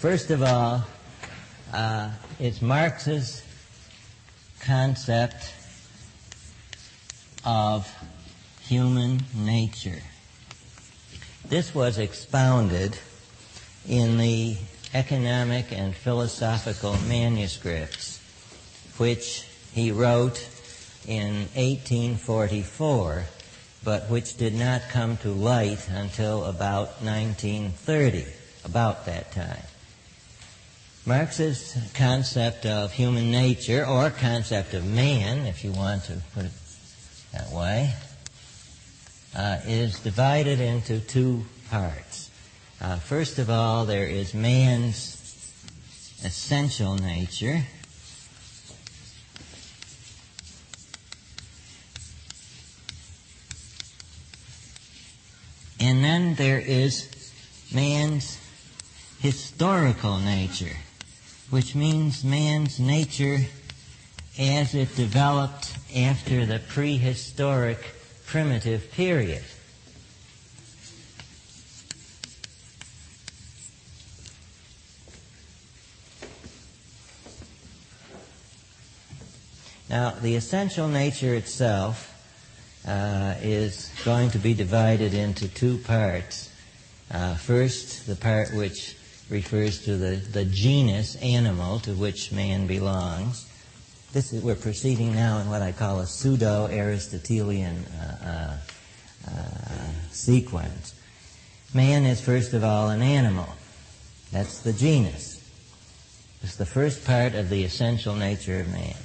First of all, it's Marx's concept of human nature. This was expounded in the economic and philosophical manuscripts, which he wrote in 1844, but which did not come to light until about 1930, about that time. Marx's concept of human nature, or concept of man, if you want to put it that way, is divided into two parts. First of all, there is man's essential nature, and then there is man's historical nature, which means man's nature as it developed after the prehistoric primitive period. Now, the essential nature itself is going to be divided into two parts. First, the part which refers to the genus animal to which man belongs. We're proceeding now in what I call a pseudo-Aristotelian sequence. Man is, first of all, an animal. That's the genus. It's the first part of the essential nature of man.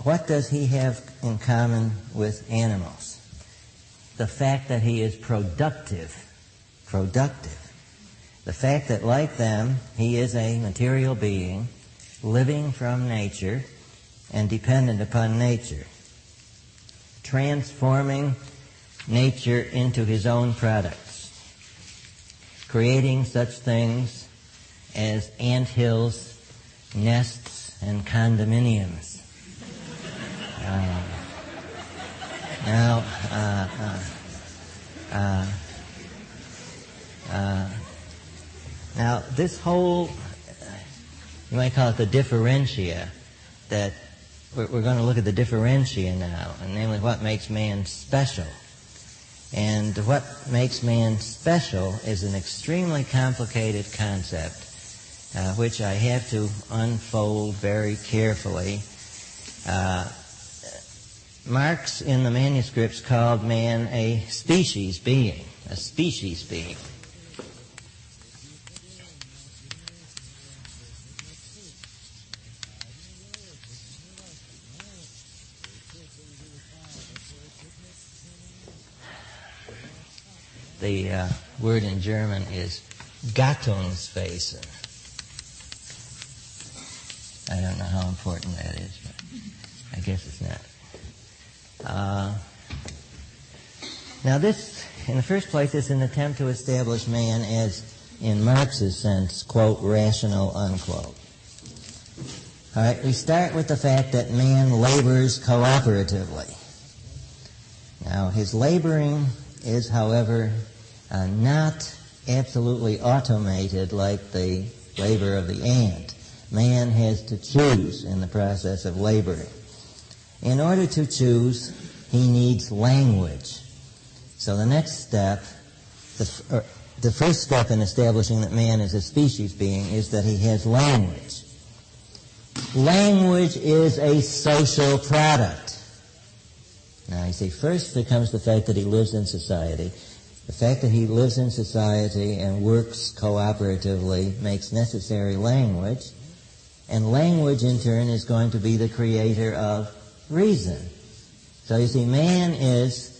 What does he have in common with animals? The fact that he is productive. The fact that, like them, he is a material being, living from nature and dependent upon nature, transforming nature into his own products, creating such things as anthills, nests, and condominiums. Now, this whole, you might call it the differentia, that we're going to look at the differentia now, and namely what makes man special. And what makes man special is an extremely complicated concept, which I have to unfold very carefully. Marx, in the manuscripts, called man a species being. The word in German is Gattungswesen. I don't know how important that is, but I guess it's not. Now this, in the first place, is an attempt to establish man as, in Marx's sense, quote, rational, unquote. All right, we start with the fact that man labors cooperatively. Now, his laboring is, however, not absolutely automated like the labor of the ant. Man has to choose in the process of laboring. In order to choose, he needs language. So the next step, the first step in establishing that man is a species being is that he has language. Language is a social product. Now, you see, first there comes the fact that he lives in society. The fact that he lives in society and works cooperatively makes necessary language, and language, in turn, is going to be the creator of reason. So you see, man is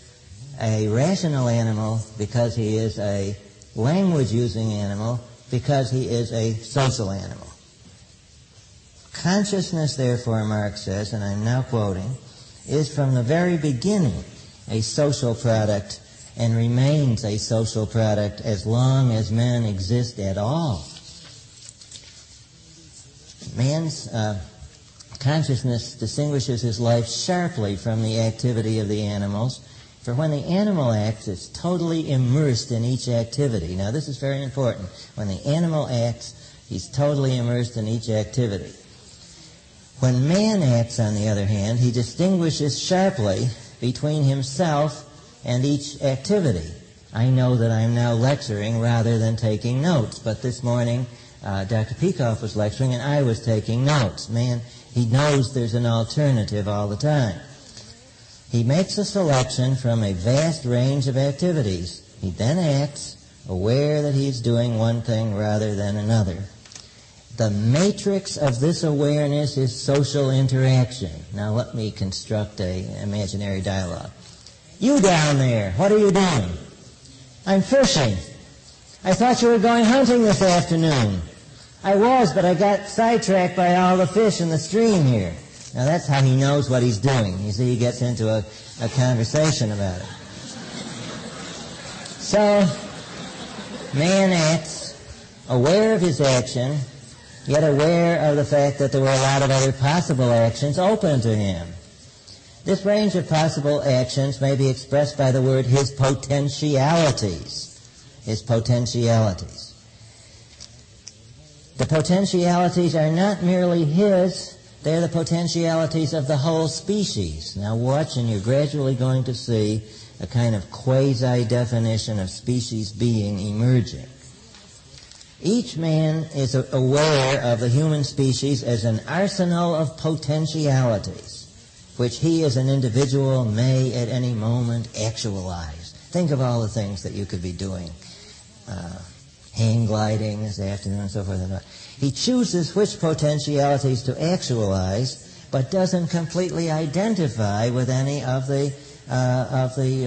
a rational animal because he is a language-using animal because he is a social animal. Consciousness, therefore, Marx says, and I'm now quoting, is from the very beginning a social product and remains a social product as long as men exist at all. Man's consciousness distinguishes his life sharply from the activity of the animals For when the animal acts, it's totally immersed in each activity. Now, this is very important. When the animal acts, he's totally immersed in each activity. When man acts, on the other hand, he distinguishes sharply between himself and each activity. I know that I'm now lecturing rather than taking notes, but this morning Dr. Peikoff was lecturing and I was taking notes. Man, he knows there's an alternative all the time. He makes a selection from a vast range of activities. He then acts, aware that he's doing one thing rather than another. The matrix of this awareness is social interaction. Now let me construct an imaginary dialogue. You down there, what are you doing? I'm fishing. I thought you were going hunting this afternoon. I was, but I got sidetracked by all the fish in the stream here. Now that's how he knows what he's doing. You see, he gets into a conversation about it. So, man acts, aware of his action, yet aware of the fact that there were a lot of other possible actions open to him. This range of possible actions may be expressed by the word his potentialities. His potentialities. The potentialities are not merely his, they're the potentialities of the whole species. Now watch, and you're gradually going to see a kind of quasi-definition of species being emerging. Each man is aware of the human species as an arsenal of potentialities, which he as an individual may at any moment actualize. Think of all the things that you could be doing. Hang gliding this afternoon and so forth and so on. He chooses which potentialities to actualize, but doesn't completely identify with any of the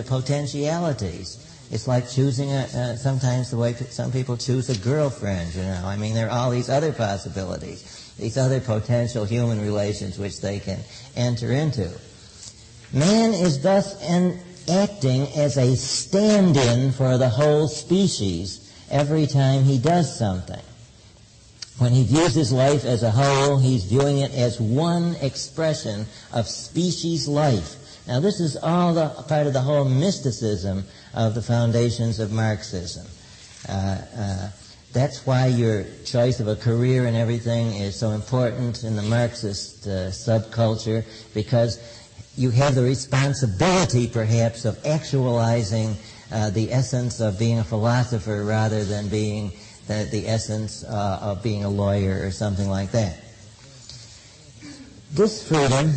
potentialities. It's like choosing sometimes the way some people choose a girlfriend, you know. I mean, there are all these other possibilities, these other potential human relations which they can enter into. Man is thus acting as a stand-in for the whole species every time he does something. When he views his life as a whole, he's viewing it as one expression of species life. Now, this is all part of the whole mysticism of the foundations of Marxism. That's why your choice of a career and everything is so important in the Marxist subculture, because you have the responsibility, perhaps, of actualizing the essence of being a philosopher rather than being the essence of being a lawyer or something like that. This freedom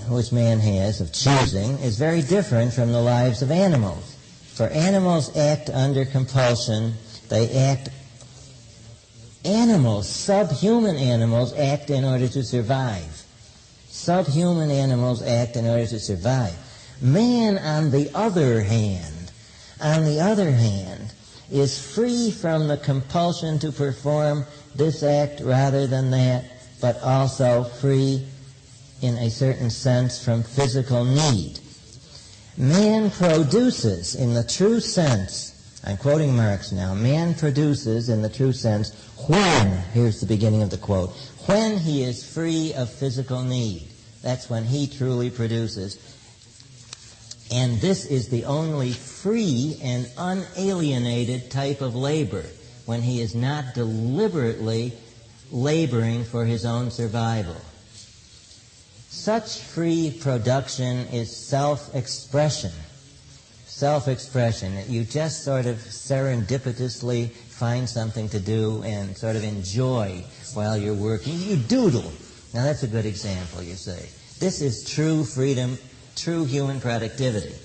which man has of choosing is very different from the lives of animals. For animals act under compulsion. Subhuman animals act in order to survive. Subhuman animals act in order to survive. Man, on the other hand, is free from the compulsion to perform this act rather than that, but also free in a certain sense from physical need. Man produces in the true sense, I'm quoting Marx now, man produces in the true sense when, here's the beginning of the quote, when he is free of physical need. That's when he truly produces. And this is the only free and unalienated type of labor, when he is not deliberately laboring for his own survival. Such free production is self-expression. Self-expression. You just sort of serendipitously find something to do and sort of enjoy while you're working. You doodle. Now that's a good example, you say. This is true freedom, true human productivity.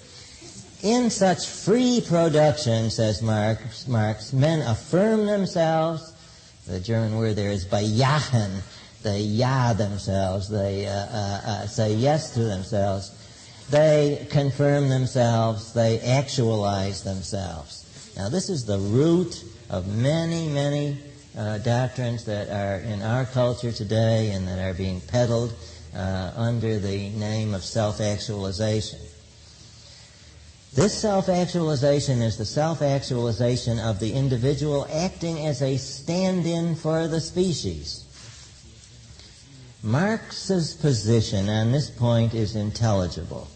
In such free production, says Marx, men affirm themselves. The German word there is bejahen. They themselves. They say yes to themselves. They confirm themselves. They actualize themselves. Now, this is the root of many, many doctrines that are in our culture today and that are being peddled under the name of self-actualization. This self-actualization is the self-actualization of the individual acting as a stand-in for the species. Marx's position on this point is intelligible.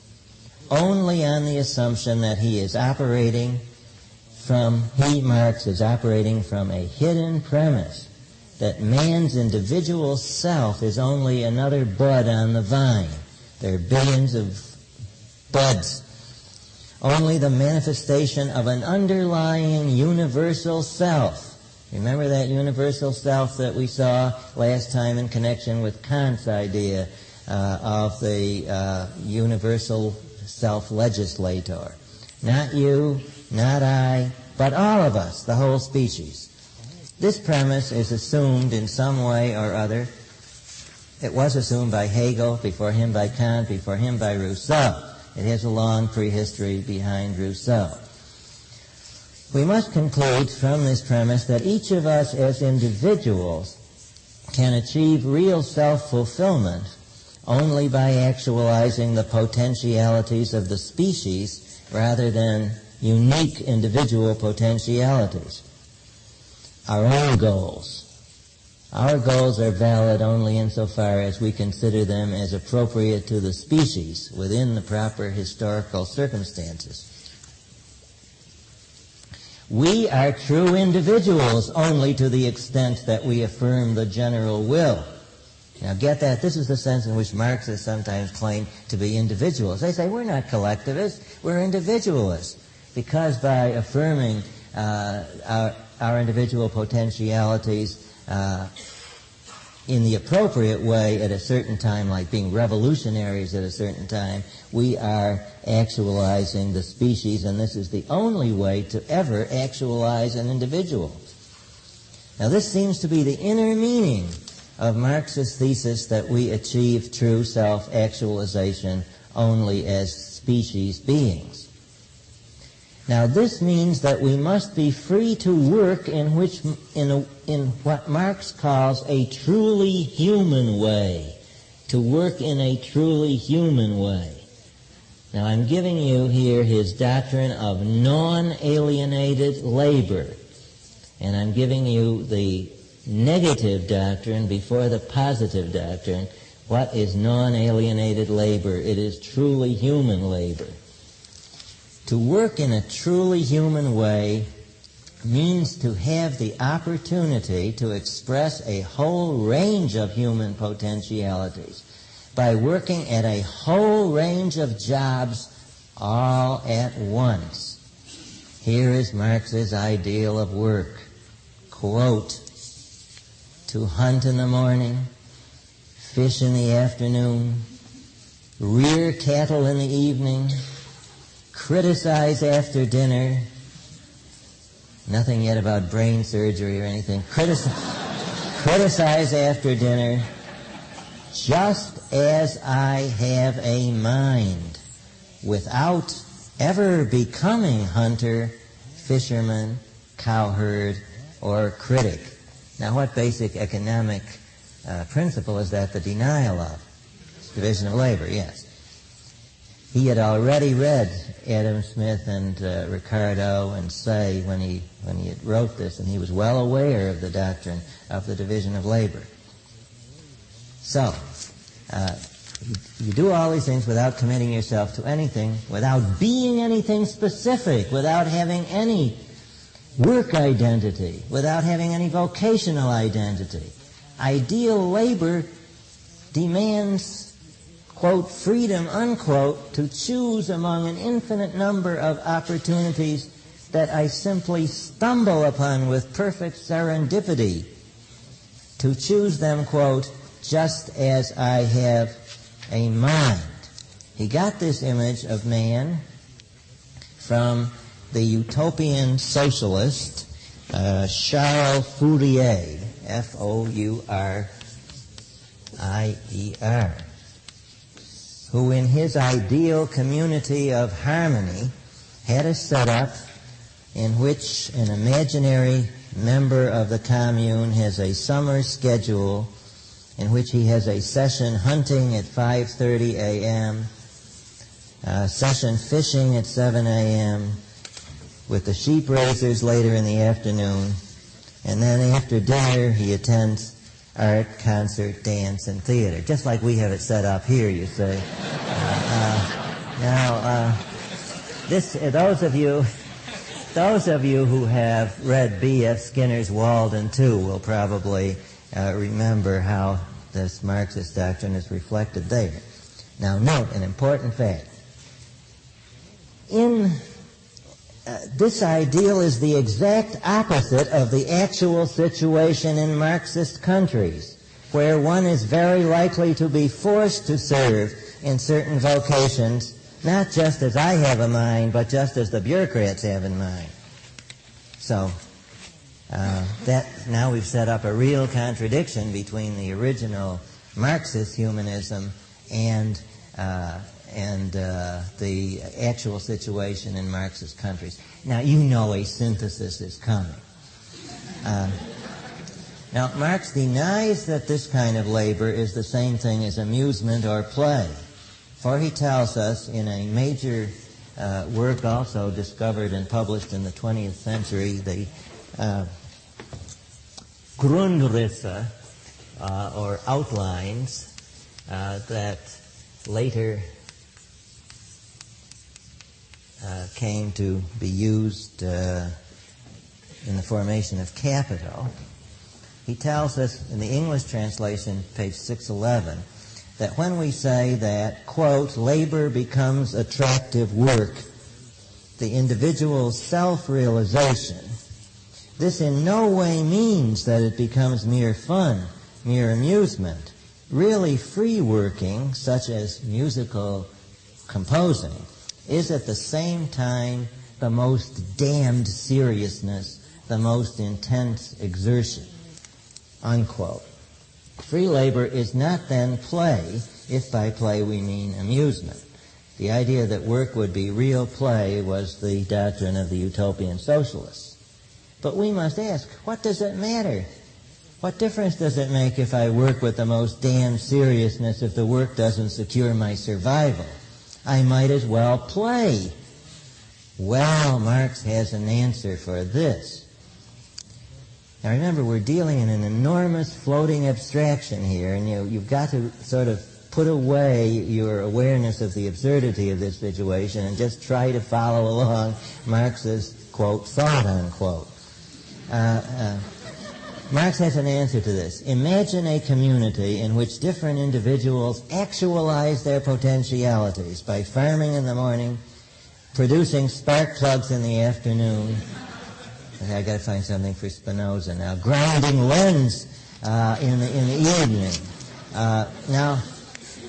only on the assumption that Marx is operating from a hidden premise, that man's individual self is only another bud on the vine. There are billions of buds. Only the manifestation of an underlying universal self. Remember that universal self that we saw last time in connection with Kant's idea of the universal self-legislator. Not you, not I, but all of us, the whole species. This premise is assumed in some way or other. It was assumed by Hegel, before him by Kant, before him by Rousseau. It has a long prehistory behind Rousseau. We must conclude from this premise that each of us as individuals can achieve real self-fulfillment only by actualizing the potentialities of the species rather than unique individual potentialities. Our own goals. Our goals are valid only insofar as we consider them as appropriate to the species within the proper historical circumstances. We are true individuals only to the extent that we affirm the general will. Now get that, this is the sense in which Marxists sometimes claim to be individuals. They say we're not collectivists, we're individualists. Because by affirming our individual potentialities in the appropriate way at a certain time, like being revolutionaries at a certain time, we are actualizing the species, and this is the only way to ever actualize an individual. Now this seems to be the inner meaning of Marx's thesis that we achieve true self-actualization only as species beings. Now this means that we must be free to work in what Marx calls a truly human way. To work in a truly human way. Now I'm giving you here his doctrine of non-alienated labor. And I'm giving you the negative doctrine before the positive doctrine. What is non-alienated labor? It is truly human labor. To work in a truly human way means to have the opportunity to express a whole range of human potentialities by working at a whole range of jobs all at once. Here is Marx's ideal of work. Quote, to hunt in the morning, fish in the afternoon, rear cattle in the evening, criticize after dinner. Nothing yet about brain surgery or anything. Criticize after dinner, just as I have a mind, without ever becoming hunter, fisherman, cowherd, or critic. Now, what basic economic principle is that the denial of? Division of labor, yes. He had already read Adam Smith and Ricardo and Say when he wrote this, and he was well aware of the doctrine of the division of labor. So, you do all these things without committing yourself to anything, without being anything specific, without having any work identity, without having any vocational identity. Ideal labor demands, quote, freedom, unquote, to choose among an infinite number of opportunities that I simply stumble upon with perfect serendipity. To choose them, quote, just as I have a mind. He got this image of man from the utopian socialist Charles Fourier, Fourier, who in his ideal community of harmony had a setup in which an imaginary member of the commune has a summer schedule in which he has a session hunting at 5:30 a.m., session fishing at 7 a.m., with the sheep raisers later in the afternoon, and then after dinner he attends art, concert, dance, and theater, just like we have it set up here, you say. Now, those of you who have read B.F. Skinner's Walden too will probably remember how this Marxist doctrine is reflected there. Now, note an important fact. This ideal is the exact opposite of the actual situation in Marxist countries, where one is very likely to be forced to serve in certain vocations, not just as I have in mind, but just as the bureaucrats have in mind. So, now we've set up a real contradiction between the original Marxist humanism and the actual situation in Marxist countries. Now, you know a synthesis is coming. Now, Marx denies that this kind of labor is the same thing as amusement or play, for he tells us in a major work also discovered and published in the 20th century, the Grundrisse, or outlines, that later came to be used in the formation of capital. He tells us in the English translation, page 611, that when we say that, quote, labor becomes attractive work, the individual's self-realization, this in no way means that it becomes mere fun, mere amusement. Really free working, such as musical composing, is at the same time the most damned seriousness, the most intense exertion, unquote. Free labor is not then play, if by play we mean amusement. The idea that work would be real play was the doctrine of the utopian socialists. But we must ask, what does it matter? What difference does it make if I work with the most damned seriousness if the work doesn't secure my survival? I might as well play. Well, Marx has an answer for this. Now remember, we're dealing in an enormous floating abstraction here, and you've got to sort of put away your awareness of the absurdity of this situation and just try to follow along Marx's, quote, thought, unquote. Marx has an answer to this. Imagine a community in which different individuals actualize their potentialities by farming in the morning, producing spark plugs in the afternoon. I've got to find something for Spinoza now. Grinding lens in the evening. Now,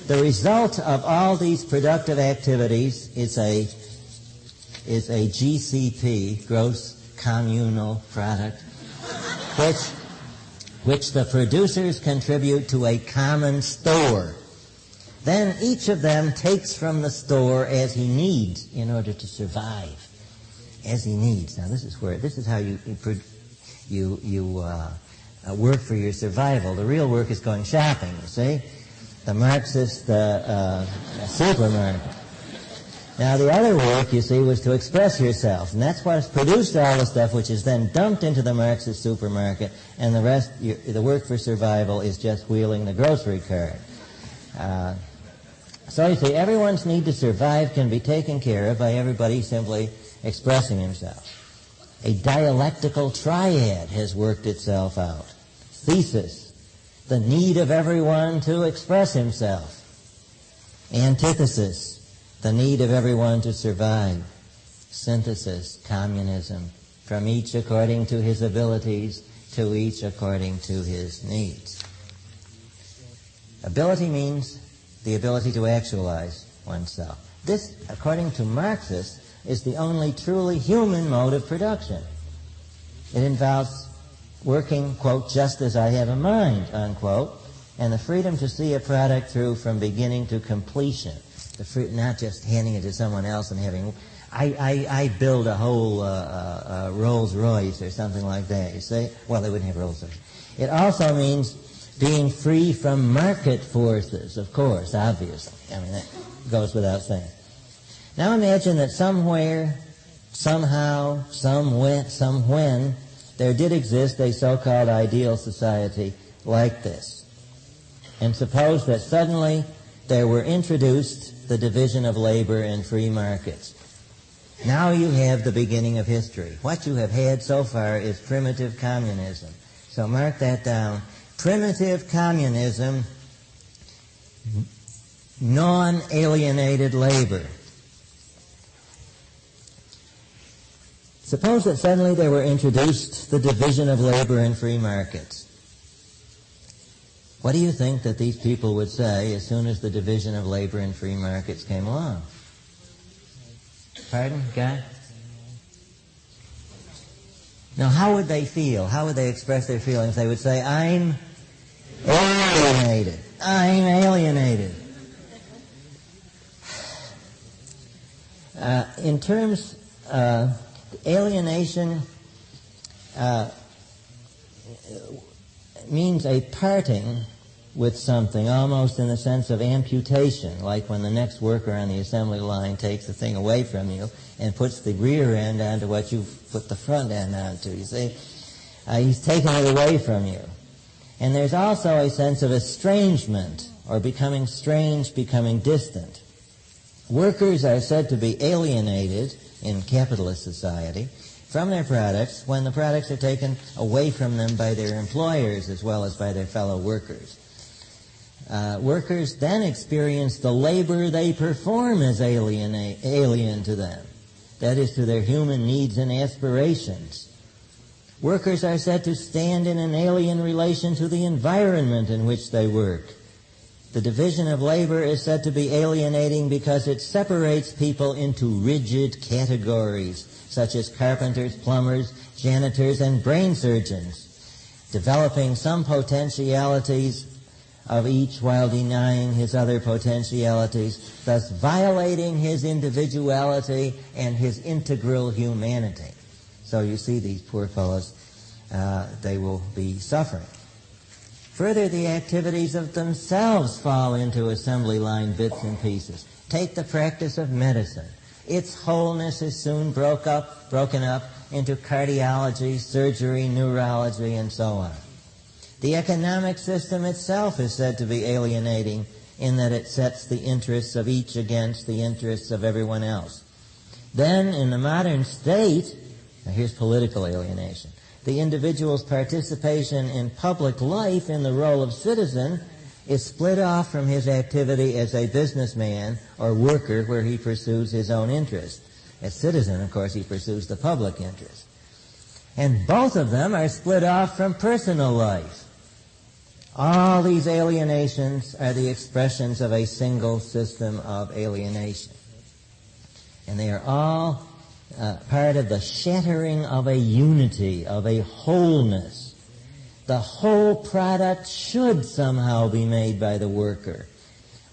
the result of all these productive activities is a GCP, gross communal product, which the producers contribute to a common store. Then each of them takes from the store as he needs in order to survive. As he needs. Now this is how you work for your survival. The real work is going shopping, you see? The Marxist supermarket. Now the other work, you see, was to express yourself. And that's what has produced all the stuff which is then dumped into the Marxist supermarket, and the rest, the work for survival is just wheeling the grocery cart. So you see, everyone's need to survive can be taken care of by everybody simply expressing himself. A dialectical triad has worked itself out. Thesis, the need of everyone to express himself. Antithesis, the need of everyone to survive. Synthesis, communism, from each according to his abilities, to each according to his needs. Ability means the ability to actualize oneself. This, according to Marxists, is the only truly human mode of production. It involves working, quote, just as I have in mind, unquote, and the freedom to see a product through from beginning to completion. Not just handing it to someone else and having... I build a whole Rolls Royce or something like that, you see? Well, they wouldn't have Rolls Royce. It also means being free from market forces, of course, obviously. I mean, that goes without saying. Now imagine that somewhere, somehow, somewhen, there did exist a so-called ideal society like this. And suppose that suddenly there were introduced the division of labor and free markets. Now you have the beginning of history. What you have had so far is primitive communism. So mark that down. Primitive communism, non-alienated labor. Suppose that suddenly there were introduced the division of labor and free markets. What do you think that these people would say as soon as the division of labor and free markets came along? Pardon, Guy? Now, how would they feel? How would they express their feelings? They would say, I'm alienated. I'm alienated. In terms, alienation means a parting with something, almost in the sense of amputation, like when the next worker on the assembly line takes the thing away from you and puts the rear end onto what you've put the front end onto. You see, he's taking it away from you. And there's also a sense of estrangement, or becoming strange, becoming distant. Workers are said to be alienated in capitalist society from their products when the products are taken away from them by their employers as well as by their fellow workers. Workers then experience the labor they perform as alien to them, that is, to their human needs and aspirations. Workers are said to stand in an alien relation to the environment in which they work. The division of labor is said to be alienating because it separates people into rigid categories, such as carpenters, plumbers, janitors, and brain surgeons, developing some potentialities of each while denying his other potentialities, thus violating his individuality and his integral humanity. So you see these poor fellows, they will be suffering. Further, the activities of themselves fall into assembly line bits and pieces. Take the practice of medicine. Its wholeness is soon broken up into cardiology, surgery, neurology, and so on. The economic system itself is said to be alienating in that it sets the interests of each against the interests of everyone else. Then, in the modern state, now here's political alienation. The individual's participation in public life in the role of citizen is split off from his activity as a businessman or worker where he pursues his own interest. As citizen, of course, he pursues the public interest. And both of them are split off from personal life. All these alienations are the expressions of a single system of alienation. And they are all part of the shattering of a unity, of a wholeness. The whole product should somehow be made by the worker.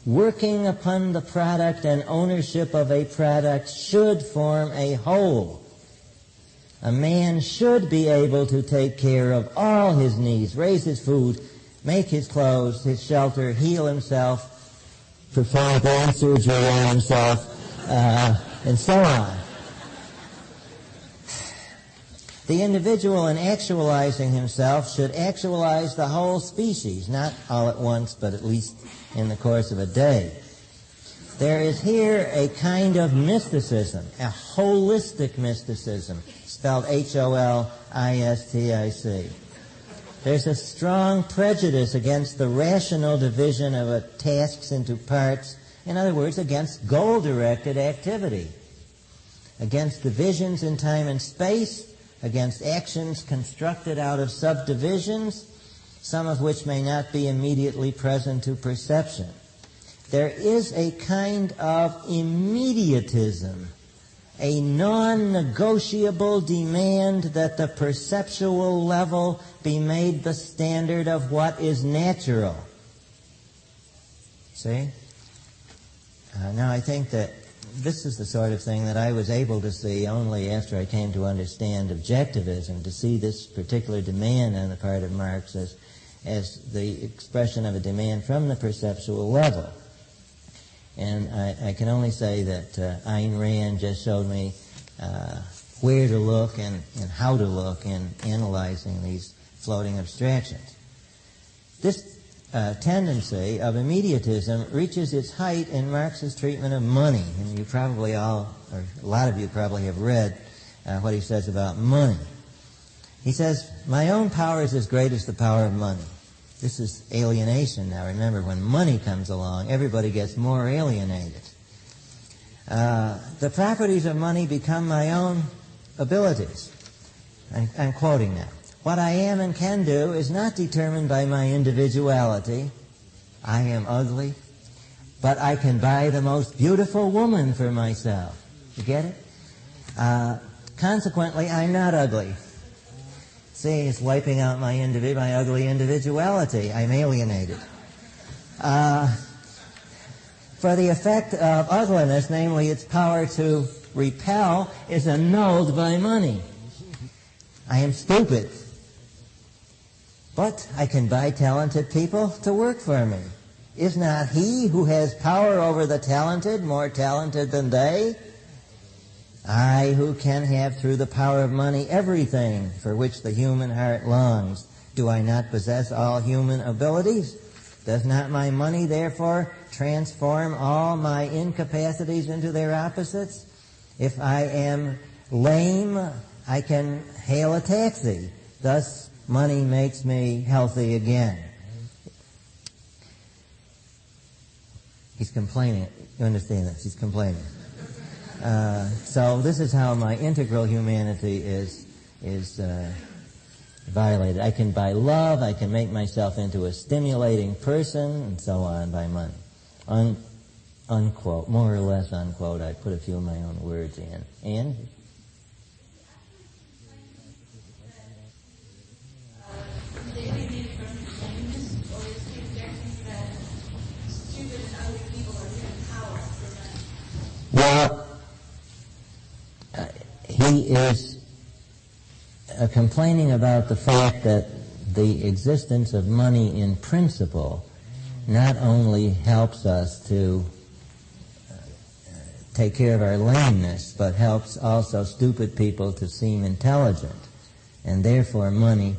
Working upon the product and ownership of a product should form a whole. A man should be able to take care of all his needs, raise his food, make his clothes, his shelter, heal himself, perform brain surgery on himself, and so on. The individual, in actualizing himself, should actualize the whole species, not all at once, but at least in the course of a day. There is here a kind of mysticism, a holistic mysticism, spelled H-O-L-I-S-T-I-C. There's a strong prejudice against the rational division of tasks into parts, in other words, against goal-directed activity, against divisions in time and space, against actions constructed out of subdivisions, some of which may not be immediately present to perception. There is a kind of immediatism, a non-negotiable demand that the perceptual level be made the standard of what is natural. See? Now I think that this is the sort of thing that I was able to see only after I came to understand objectivism, to see this particular demand on the part of Marx as the expression of a demand from the perceptual level. And I can only say that Ayn Rand just showed me where to look and how to look in analyzing these floating abstractions. This tendency of immediatism reaches its height in Marx's treatment of money. And you probably all, or a lot of you probably have read what he says about money. He says, my own power is as great as the power of money. This is alienation. Now remember, when money comes along, everybody gets more alienated. The properties of money become my own abilities. I'm quoting now. What I am and can do is not determined by my individuality. I am ugly, but I can buy the most beautiful woman for myself. You get it? Consequently, I'm not ugly. See, it's wiping out my ugly individuality. I'm alienated. For the effect of ugliness, namely its power to repel, is annulled by money. I am stupid, but I can buy talented people to work for me. Is not he who has power over the talented more talented than they? I who can have through the power of money everything for which the human heart longs. Do I not possess all human abilities? Does not my money therefore transform all my incapacities into their opposites? If I am lame, I can hail a taxi. Thus, money makes me healthy again. He's complaining. You understand this? He's complaining. So this is how my integral humanity is violated. I can buy love, I can make myself into a stimulating person, and so on by money. Unquote, more or less unquote. I put a few of my own words in. And? Well, he is complaining about the fact that the existence of money in principle not only helps us to take care of our lameness, but helps also stupid people to seem intelligent. And therefore money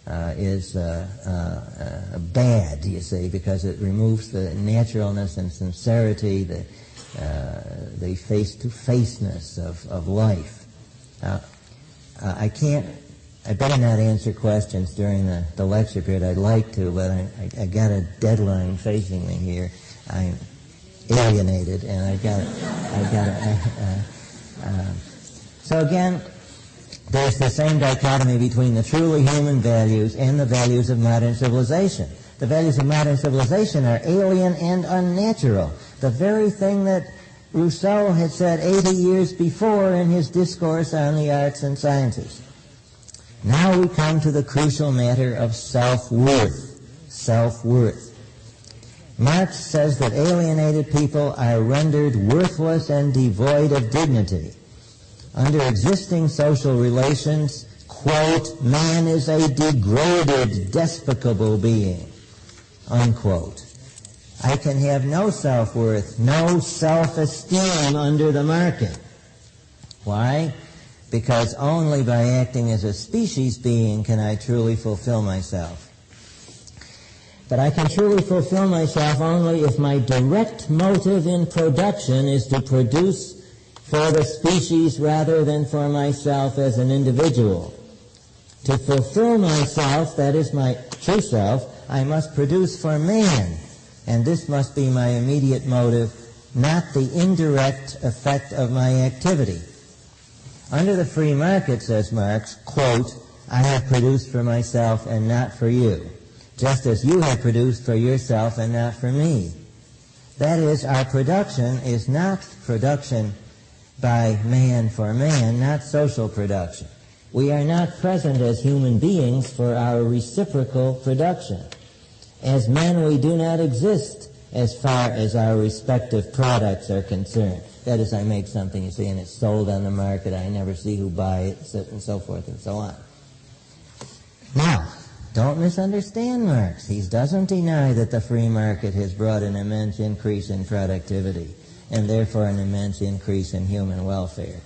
is bad, you see, because it removes the naturalness and sincerity, the face-to-faceness of life. I better not answer questions during the lecture period. I'd like to, but I got a deadline facing me here. I'm alienated, and so again, there's the same dichotomy between the truly human values and the values of modern civilization. The values of modern civilization are alien and unnatural. The very thing that Rousseau had said 80 years before in his discourse on the arts and sciences. Now we come to the crucial matter of self-worth. Self-worth. Marx says that alienated people are rendered worthless and devoid of dignity. Under existing social relations, quote, man is a degraded, despicable being, unquote. I can have no self-worth, no self-esteem under the market. Why? Because only by acting as a species being can I truly fulfill myself. But I can truly fulfill myself only if my direct motive in production is to produce for the species rather than for myself as an individual. To fulfill myself, that is my true self, I must produce for man. And this must be my immediate motive, not the indirect effect of my activity. Under the free market, says Marx, quote, I have produced for myself and not for you, just as you have produced for yourself and not for me. That is, our production is not production by man for man, not social production. We are not present as human beings for our reciprocal production. As men, we do not exist as far as our respective products are concerned. That is, I make something, you see, and it's sold on the market. I never see who buys it, and so forth and so on. Now, don't misunderstand Marx. He doesn't deny that the free market has brought an immense increase in productivity, and therefore an immense increase in human welfare.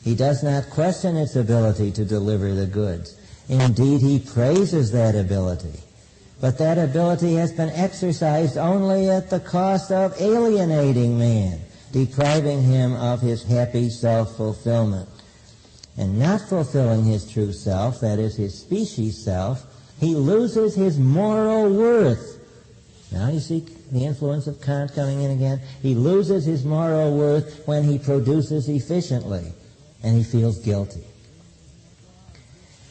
He does not question its ability to deliver the goods. Indeed, he praises that ability. but that ability has been exercised only at the cost of alienating man, depriving him of his happy self-fulfillment. And not fulfilling his true self, that is, his species self, he loses his moral worth. Now you see the influence of Kant coming in again. He loses his moral worth when he produces efficiently, and he feels guilty.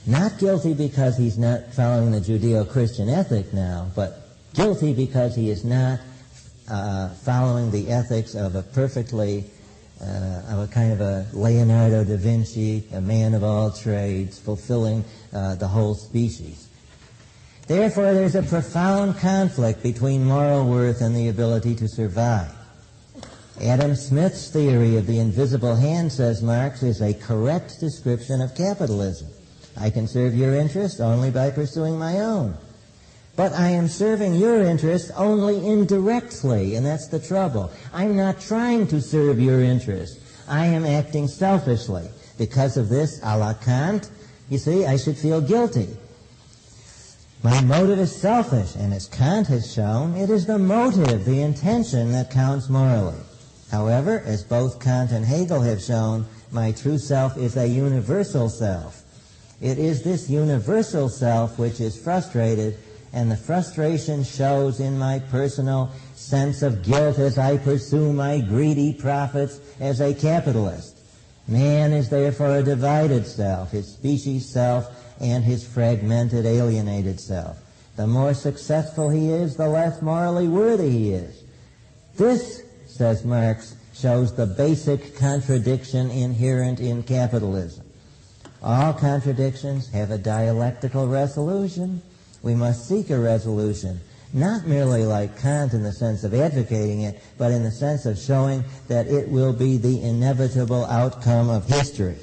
Not guilty because he's not following the Judeo-Christian ethic now, but guilty because he is not following the ethics of a perfectly, of a kind of a Leonardo da Vinci, a man of all trades, fulfilling the whole species. Therefore, there's a profound conflict between moral worth and the ability to survive. Adam Smith's theory of the invisible hand, says Marx, is a correct description of capitalism. I can serve your interest only by pursuing my own. But I am serving your interest only indirectly, and that's the trouble. I'm not trying to serve your interest. I am acting selfishly. Because of this, a la Kant, you see, I should feel guilty. My motive is selfish, and as Kant has shown, it is the motive, the intention, that counts morally. However, as both Kant and Hegel have shown, my true self is a universal self. It is this universal self which is frustrated, and the frustration shows in my personal sense of guilt as I pursue my greedy profits as a capitalist. Man is therefore a divided self, his species self and his fragmented, alienated self. The more successful he is, the less morally worthy he is. This, says Marx, shows the basic contradiction inherent in capitalism. All contradictions have a dialectical resolution. We must seek a resolution, not merely like Kant in the sense of advocating it, but in the sense of showing that it will be the inevitable outcome of history.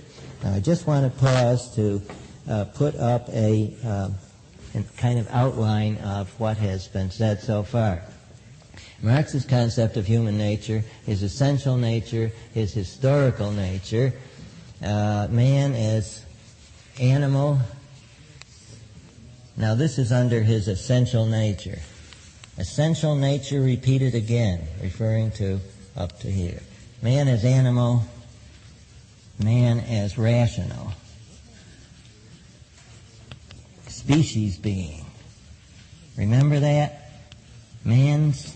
Now, I just want to pause to put up a kind of outline of what has been said so far. Marx's concept of human nature, his essential nature, his historical nature, man as animal. Now this is under his essential nature. Essential nature repeated again, referring to up to here. Man as animal, man as rational. Species being. Remember that? Man's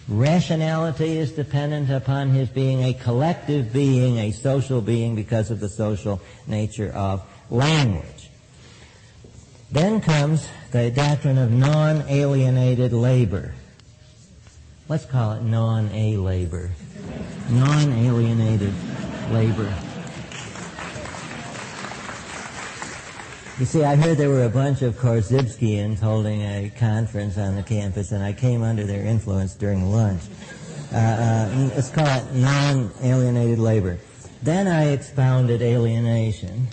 rationality is dependent upon his being a collective being, a social being, because of the social nature of language. Then comes the doctrine of non-alienated labor. Let's call it non-A labor. Non-alienated labor. You see, I heard there were a bunch of Korzybskians holding a conference on the campus, and I came under their influence during lunch. Let's call it non-alienated labor. Then I expounded alienation.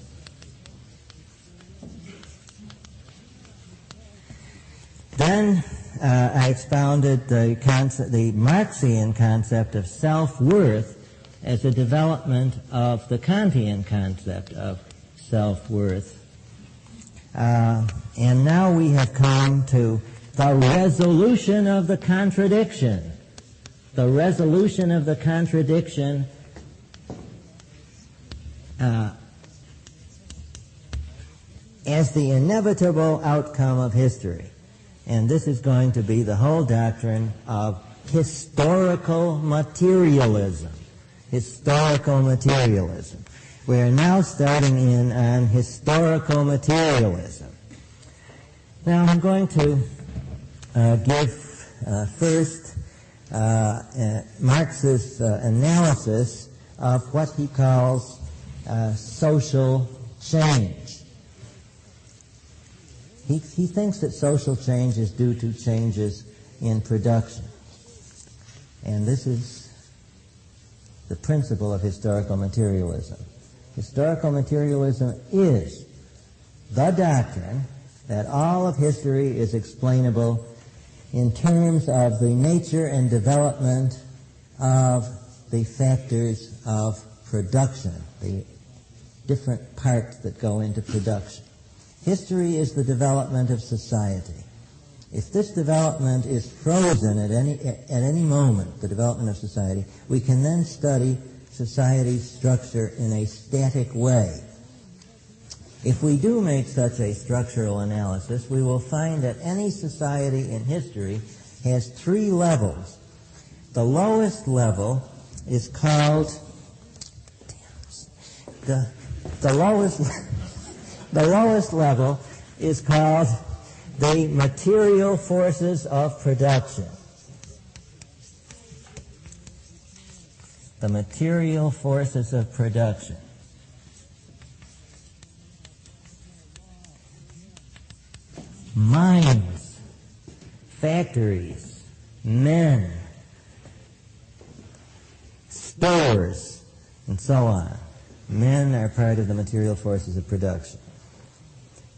Then I expounded the Marxian concept of self-worth as a development of the Kantian concept of self-worth. And now we have come to the resolution of the contradiction. The resolution of the contradiction as the inevitable outcome of history. And this is going to be the whole doctrine of historical materialism. Historical materialism. We are now starting in on historical materialism. Now I'm going to give first Marx's analysis of what he calls social change. He thinks that social change is due to changes in production. And this is the principle of historical materialism. Historical materialism is the doctrine that all of history is explainable in terms of the nature and development of the factors of production, the different parts that go into production. History is the development of society. If this development is frozen at any moment, the development of society, we can then study society's structure in a static way. If we do make such a structural analysis, we will find that any society in history has three levels. The lowest level is called the lowest level is called the material forces of production. The material forces of production. Mines, factories, men, stores, and so on. Men are part of the material forces of production.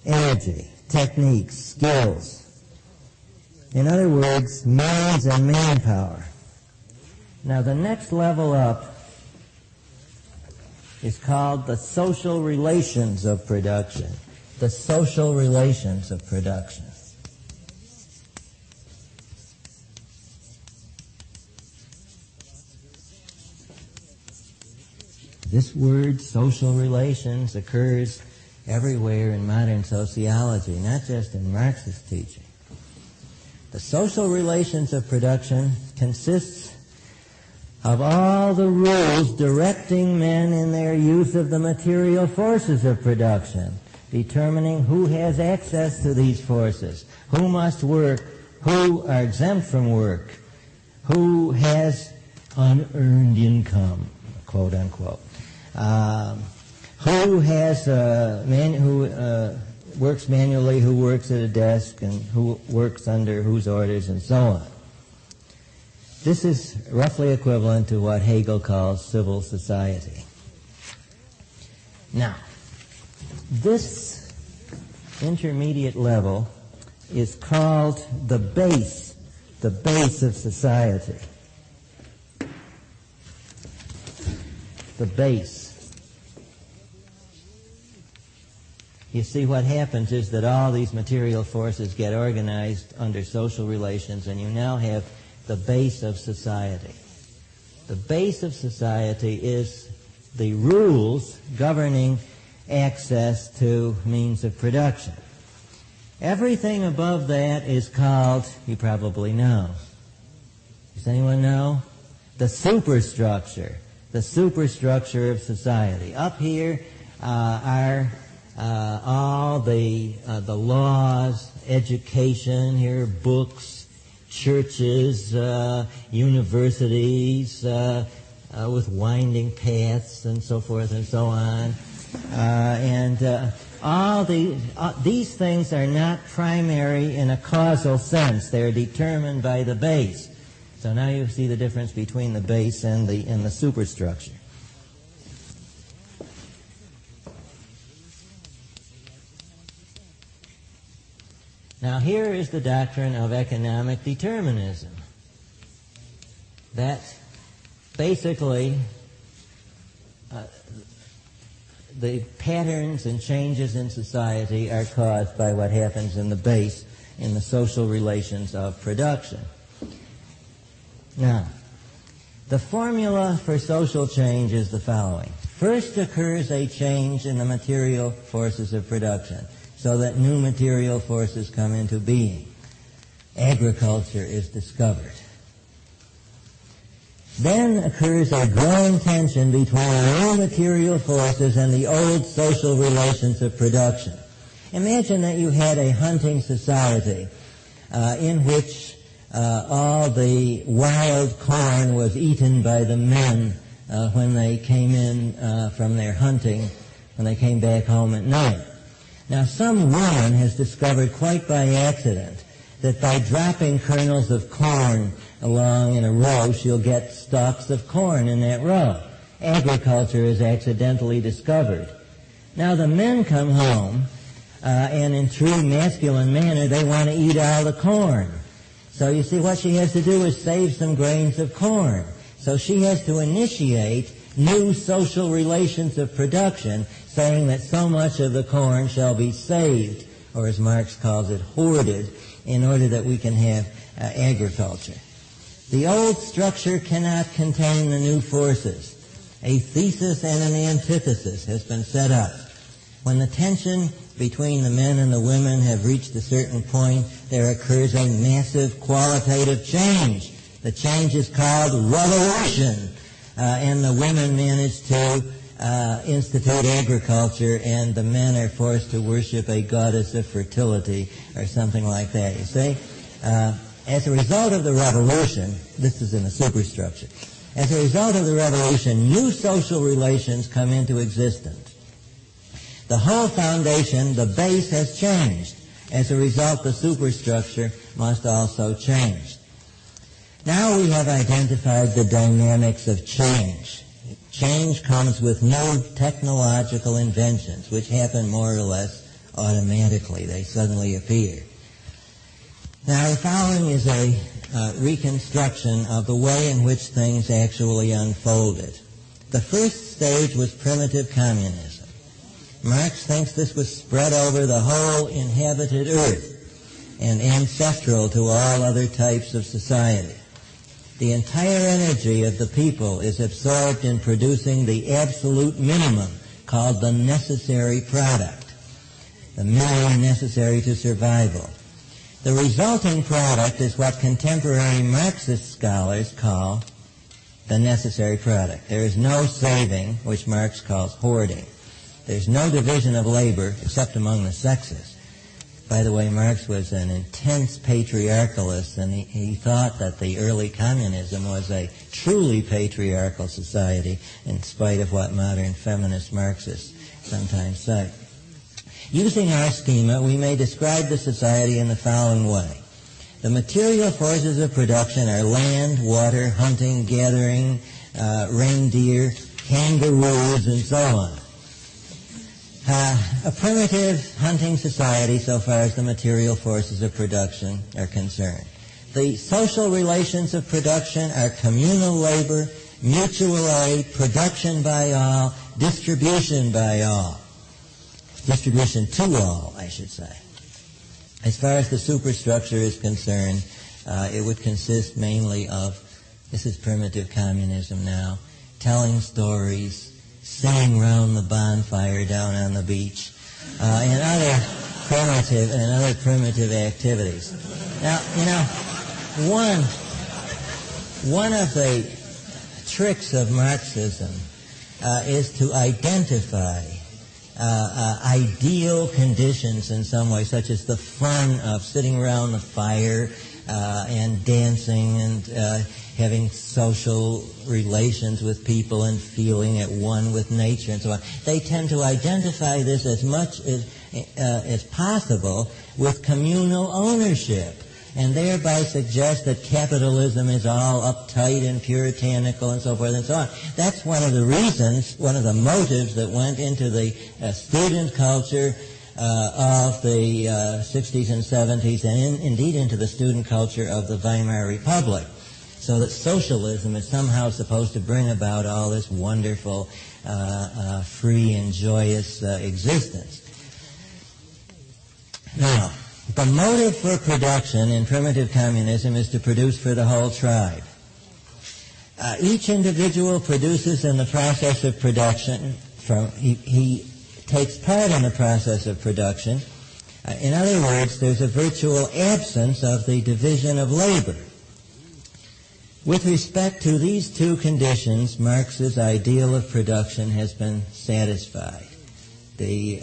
Energy, techniques, skills. In other words, means and manpower. Now the next level up is called the social relations of production. The social relations of production. This word, social relations, occurs everywhere in modern sociology, not just in Marxist teaching. The social relations of production consists of all the rules directing men in their use of the material forces of production, determining who has access to these forces, who must work, who are exempt from work, who has unearned income, quote unquote. Who has who works manually, who works at a desk, and who works under whose orders, and so on. This is roughly equivalent to what Hegel calls civil society. Now, this intermediate level is called the base of society. The base. You see, what happens is that all these material forces get organized under social relations, and you now have the base of society. The base of society is the rules governing access to means of production. Everything above that is called, you probably know. Does anyone know? The superstructure. The superstructure of society. Up here are all the laws, education, here books, churches, universities with winding paths and so forth and so on. All these things are not primary in a causal sense. They're determined by the base. So now you see the difference between the base and the superstructure. Now here is the doctrine of economic determinism. That basically the patterns and changes in society are caused by what happens in the base, in the social relations of production. Now, the formula for social change is the following. First occurs a change in the material forces of production, so that new material forces come into being. Agriculture is discovered. Then occurs a growing tension between the new material forces and the old social relations of production. Imagine that you had a hunting society in which all the wild corn was eaten by the men when they came in from their hunting, when they came back home at night. Now, some woman has discovered quite by accident that by dropping kernels of corn along in a row, she'll get stalks of corn in that row. Agriculture is accidentally discovered. Now, the men come home, and in true masculine manner, they want to eat all the corn. So you see, what she has to do is save some grains of corn. So she has to initiate new social relations of production, saying that so much of the corn shall be saved or as Marx calls it, hoarded, in order that we can have agriculture. The old structure cannot contain the new forces. A thesis and an antithesis has been set up. When the tension between the men and the women have reached a certain point, there occurs a massive qualitative change. The change is called revolution, and the women manage to institute agriculture, and the men are forced to worship a goddess of fertility or something like that, you see? As a result of the revolution, this is in the superstructure, as a result of the revolution, new social relations come into existence. The whole foundation, the base, has changed. As a result, the superstructure must also change. Now we have identified the dynamics of change. Change comes with new technological inventions, which happen more or less automatically. They suddenly appear. Now, the following is a reconstruction of the way in which things actually unfolded. The first stage was primitive communism. Marx thinks this was spread over the whole inhabited earth and ancestral to all other types of society. The entire energy of the people is absorbed in producing the absolute minimum called the necessary product, the minimum necessary to survival. The resulting product is what contemporary Marxist scholars call the necessary product. There is no saving, which Marx calls hoarding. There's no division of labor except among the sexes. By the way, Marx was an intense patriarchalist, and he thought that the early communism was a truly patriarchal society, in spite of what modern feminist Marxists sometimes say. Using our schema, we may describe the society in the following way. The material forces of production are land, water, hunting, gathering, reindeer, kangaroos, and so on. A primitive hunting society, so far as the material forces of production are concerned. The social relations of production are communal labor, mutual aid, production by all, distribution by all. Distribution to all, I should say. As far as the superstructure is concerned, it would consist mainly of, this is primitive communism now, telling stories, sitting round the bonfire down on the beach, and other primitive activities. Now, you know, one of the tricks of Marxism is to identify ideal conditions in some way, such as the fun of sitting around the fire and dancing and having social relations with people and feeling at one with nature and so on. They tend to identify this as much as possible with communal ownership, and thereby suggest that capitalism is all uptight and puritanical and so forth and so on. That's one of the reasons, one of the motives that went into the student culture of the 60s and 70s, and indeed into the student culture of the Weimar Republic, so that socialism is somehow supposed to bring about all this wonderful, free and joyous existence. Now, the motive for production in primitive communism is to produce for the whole tribe. Each individual produces in the process of production. He takes part in the process of production. In other words, there's a virtual absence of the division of labor. With respect to these two conditions, Marx's ideal of production has been satisfied. The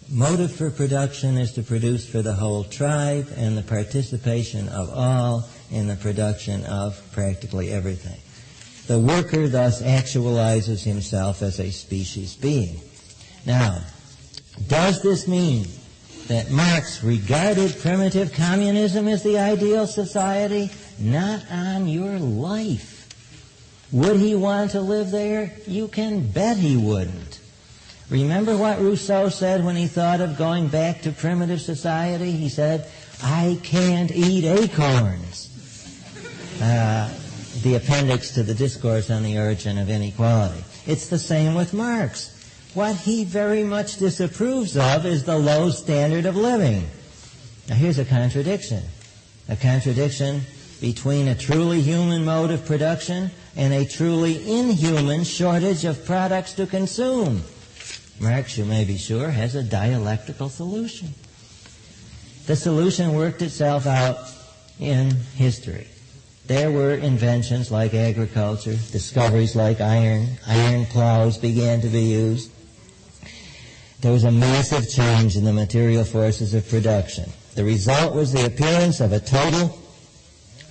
motive for production is to produce for the whole tribe, and the participation of all in the production of practically everything. The worker thus actualizes himself as a species being. Now, does this mean that Marx regarded primitive communism as the ideal society? Not on your life. Would he want to live there? You can bet he wouldn't. Remember what Rousseau said when he thought of going back to primitive society? He said, I can't eat acorns. The appendix to the Discourse on the Origin of Inequality. It's the same with Marx. what he very much disapproves of is the low standard of living. Now here's a contradiction between a truly human mode of production and a truly inhuman shortage of products to consume. Marx, you may be sure, has a dialectical solution. The solution worked itself out in history. There were inventions like agriculture, discoveries like iron plows began to be used. There was a massive change in the material forces of production. The result was the appearance of a total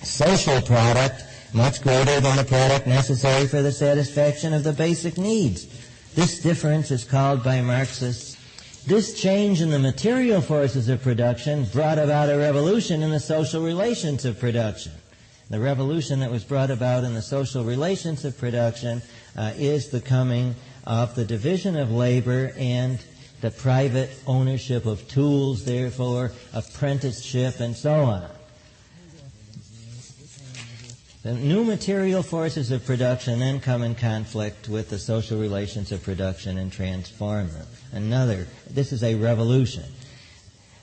social product much greater than the product necessary for the satisfaction of the basic needs. This difference is called by Marxists. This change in the material forces of production brought about a revolution in the social relations of production. The revolution that was brought about in the social relations of production is the coming of the division of labor and the private ownership of tools, therefore apprenticeship and so on. The new material forces of production then come in conflict with the social relations of production and transform them. This is a revolution.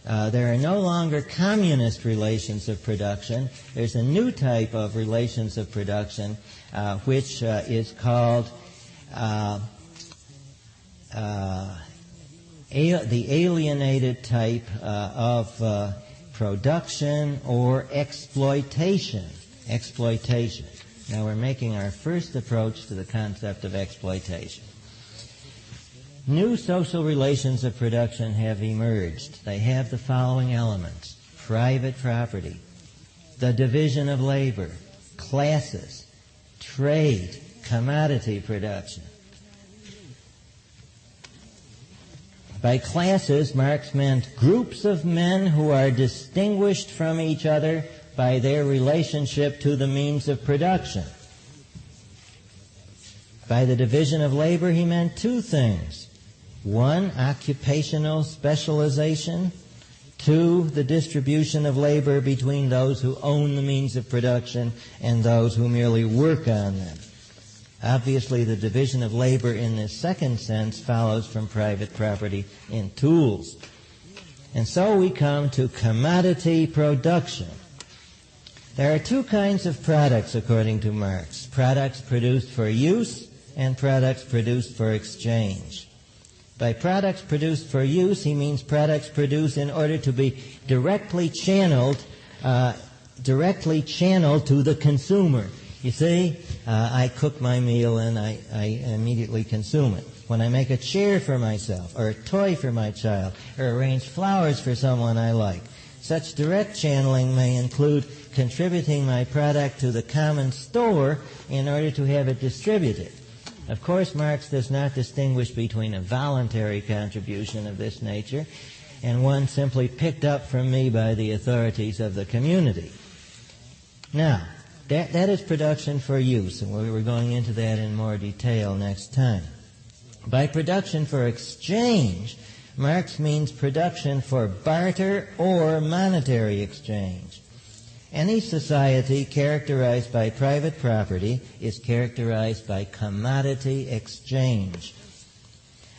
There are no longer communist relations of production. There's a new type of relations of production which is called the alienated type of production or exploitation. Now we're making our first approach to the concept of exploitation. New social relations of production have emerged. They have the following elements: private property, the division of labor, classes, trade, commodity production. By classes, Marx meant groups of men who are distinguished from each other by their relationship to the means of production. By the division of labor, he meant two things. One, occupational specialization. Two, the distribution of labor between those who own the means of production and those who merely work on them. Obviously, the division of labor in this second sense follows from private property in tools. And so we come to commodity production. There are two kinds of products, according to Marx: products produced for use and products produced for exchange. By products produced for use, he means products produced in order to be directly channeled to the consumer. You see, I cook my meal and I immediately consume it. When I make a chair for myself, or a toy for my child, or arrange flowers for someone I like, such direct channeling may include contributing my product to the common store in order to have it distributed. Of course, Marx does not distinguish between a voluntary contribution of this nature and one simply picked up from me by the authorities of the community. Now, that is production for use, and we're going into that in more detail next time. By production for exchange, Marx means production for barter or monetary exchange. Any society characterized by private property is characterized by commodity exchange,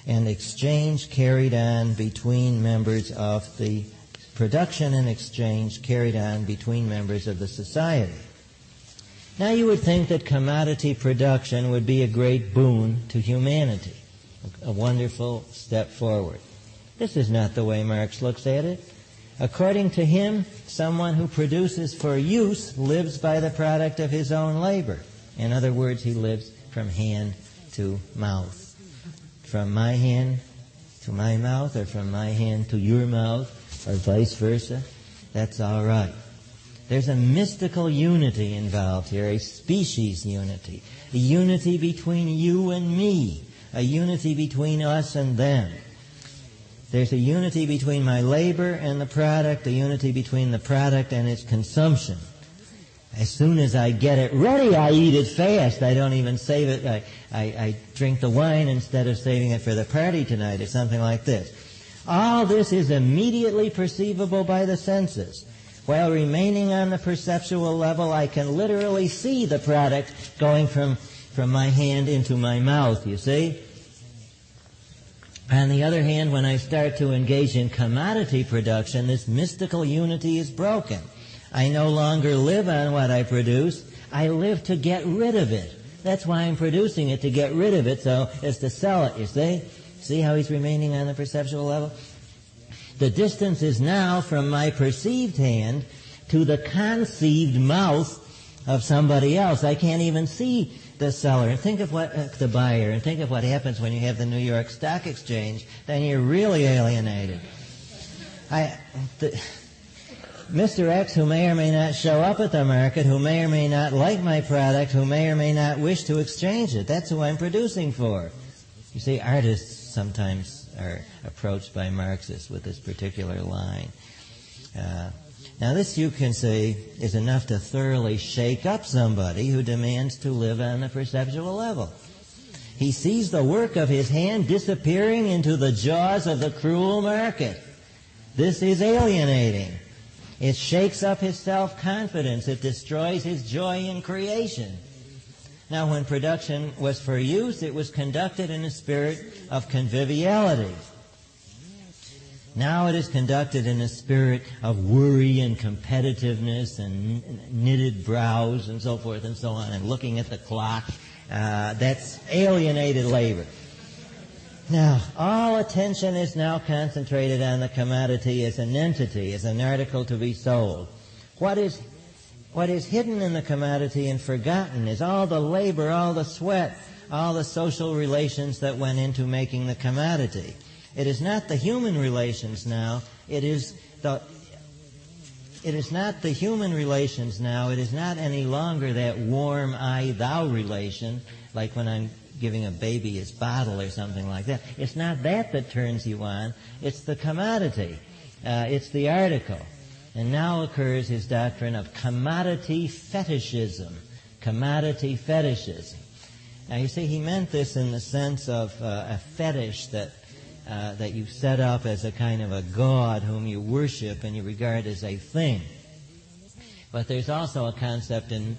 and exchange carried on between members of the production and exchange carried on between members of the society. Now you would think that commodity production would be a great boon to humanity, a wonderful step forward. This is not the way Marx looks at it. According to him, someone who produces for use lives by the product of his own labor. In other words, he lives from hand to mouth. From my hand to my mouth, or from my hand to your mouth, or vice versa. That's all right. There's a mystical unity involved here, a species unity, a unity between you and me, a unity between us and them. There's a unity between my labor and the product, a unity between the product and its consumption. As soon as I get it ready, I eat it fast. I don't even save it. I drink the wine instead of saving it for the party tonight, or something like this. All this is immediately perceivable by the senses. While remaining on the perceptual level, I can literally see the product going from my hand into my mouth, you see? On the other hand, when I start to engage in commodity production, this mystical unity is broken. I no longer live on what I produce. I live to get rid of it. That's why I'm producing it, to get rid of it, so as to sell it, you see? See how he's remaining on the perceptual level? The distance is now from my perceived hand to the conceived mouth of somebody else. I can't even see the seller. And think of what the buyer, and think of what happens when you have the New York Stock Exchange. Then you're really alienated. Mr. X, who may or may not show up at the market, who may or may not like my product, who may or may not wish to exchange it. That's who I'm producing for. You see, artists sometimes are approached by Marxists with this particular line. Now this, you can say, is enough to thoroughly shake up somebody who demands to live on the perceptual level. He sees the work of his hand disappearing into the jaws of the cruel market. This is alienating. It shakes up his self-confidence. It destroys his joy in creation. Now, when production was for use, it was conducted in a spirit of conviviality. Now it is conducted in a spirit of worry and competitiveness and knitted brows and so forth and so on, and looking at the clock. That's alienated labor. Now, all attention is now concentrated on the commodity as an entity, as an article to be sold. What is hidden in the commodity and forgotten is all the labor, all the sweat, all the social relations that went into making the commodity. It is not the human relations now. It is not the human relations now. It is not any longer that warm I-thou relation, like when I'm giving a baby his bottle or something like that. It's not that turns you on. It's the commodity. It's the article. And now occurs his doctrine of commodity fetishism. Commodity fetishism. Now you see, he meant this in the sense of a fetish that you set up as a kind of a god whom you worship and you regard as a thing. But there's also a concept in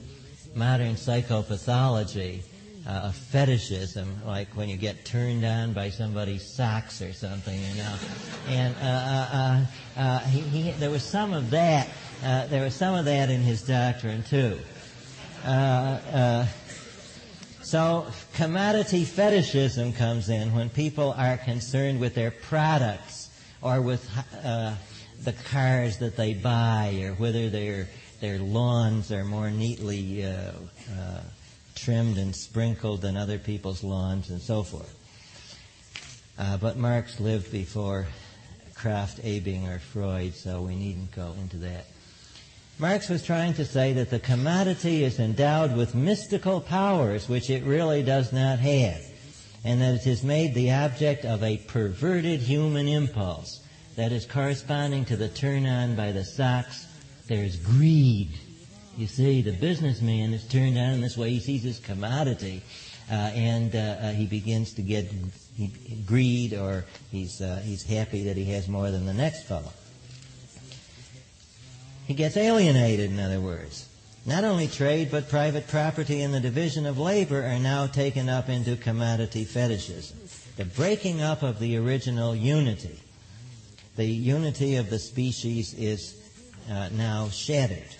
modern psychopathology of fetishism, like when you get turned on by somebody's socks or something, you know. And there was some of that. There was some of that in his doctrine too. So commodity fetishism comes in when people are concerned with their products or with the cars that they buy, or whether their lawns are more neatly trimmed and sprinkled than other people's lawns and so forth. But Marx lived before Kraft, Ebing, or Freud, so we needn't go into that. Marx was trying to say that the commodity is endowed with mystical powers which it really does not have, and that it is made the object of a perverted human impulse that is corresponding to the turn-on by the socks. There's greed. You see, the businessman is turned on in this way. He sees his commodity, and he begins to get greed, or he's happy that he has more than the next fellow. He gets alienated, in other words. Not only trade, but private property and the division of labor are now taken up into commodity fetishism. The breaking up of the original unity. The unity of the species is now shattered.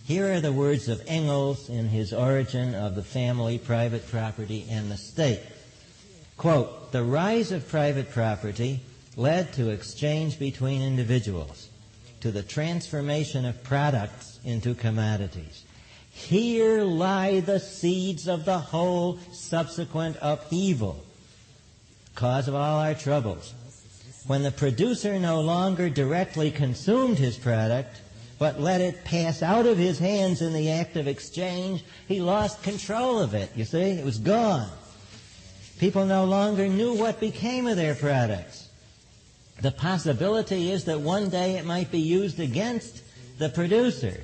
Here are the words of Engels in his Origin of the Family, Private Property, and the State. Quote, "The rise of private property led to exchange between individuals, to the transformation of products into commodities. Here lie the seeds of the whole subsequent upheaval, cause of all our troubles. When the producer no longer directly consumed his product, but let it pass out of his hands in the act of exchange, he lost control of it. You see, it was gone. People no longer knew what became of their products. The possibility is that one day it might be used against the producer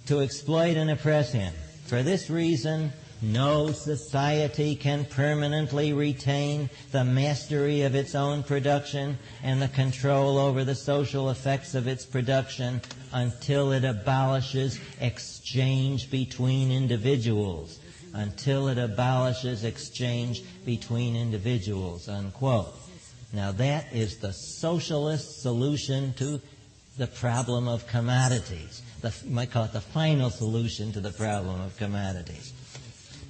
to exploit and oppress him. For this reason, no society can permanently retain the mastery of its own production and the control over the social effects of its production until it abolishes exchange between individuals. Until it abolishes exchange between individuals," unquote. Now that is the socialist solution to the problem of commodities. You might call it the final solution to the problem of commodities.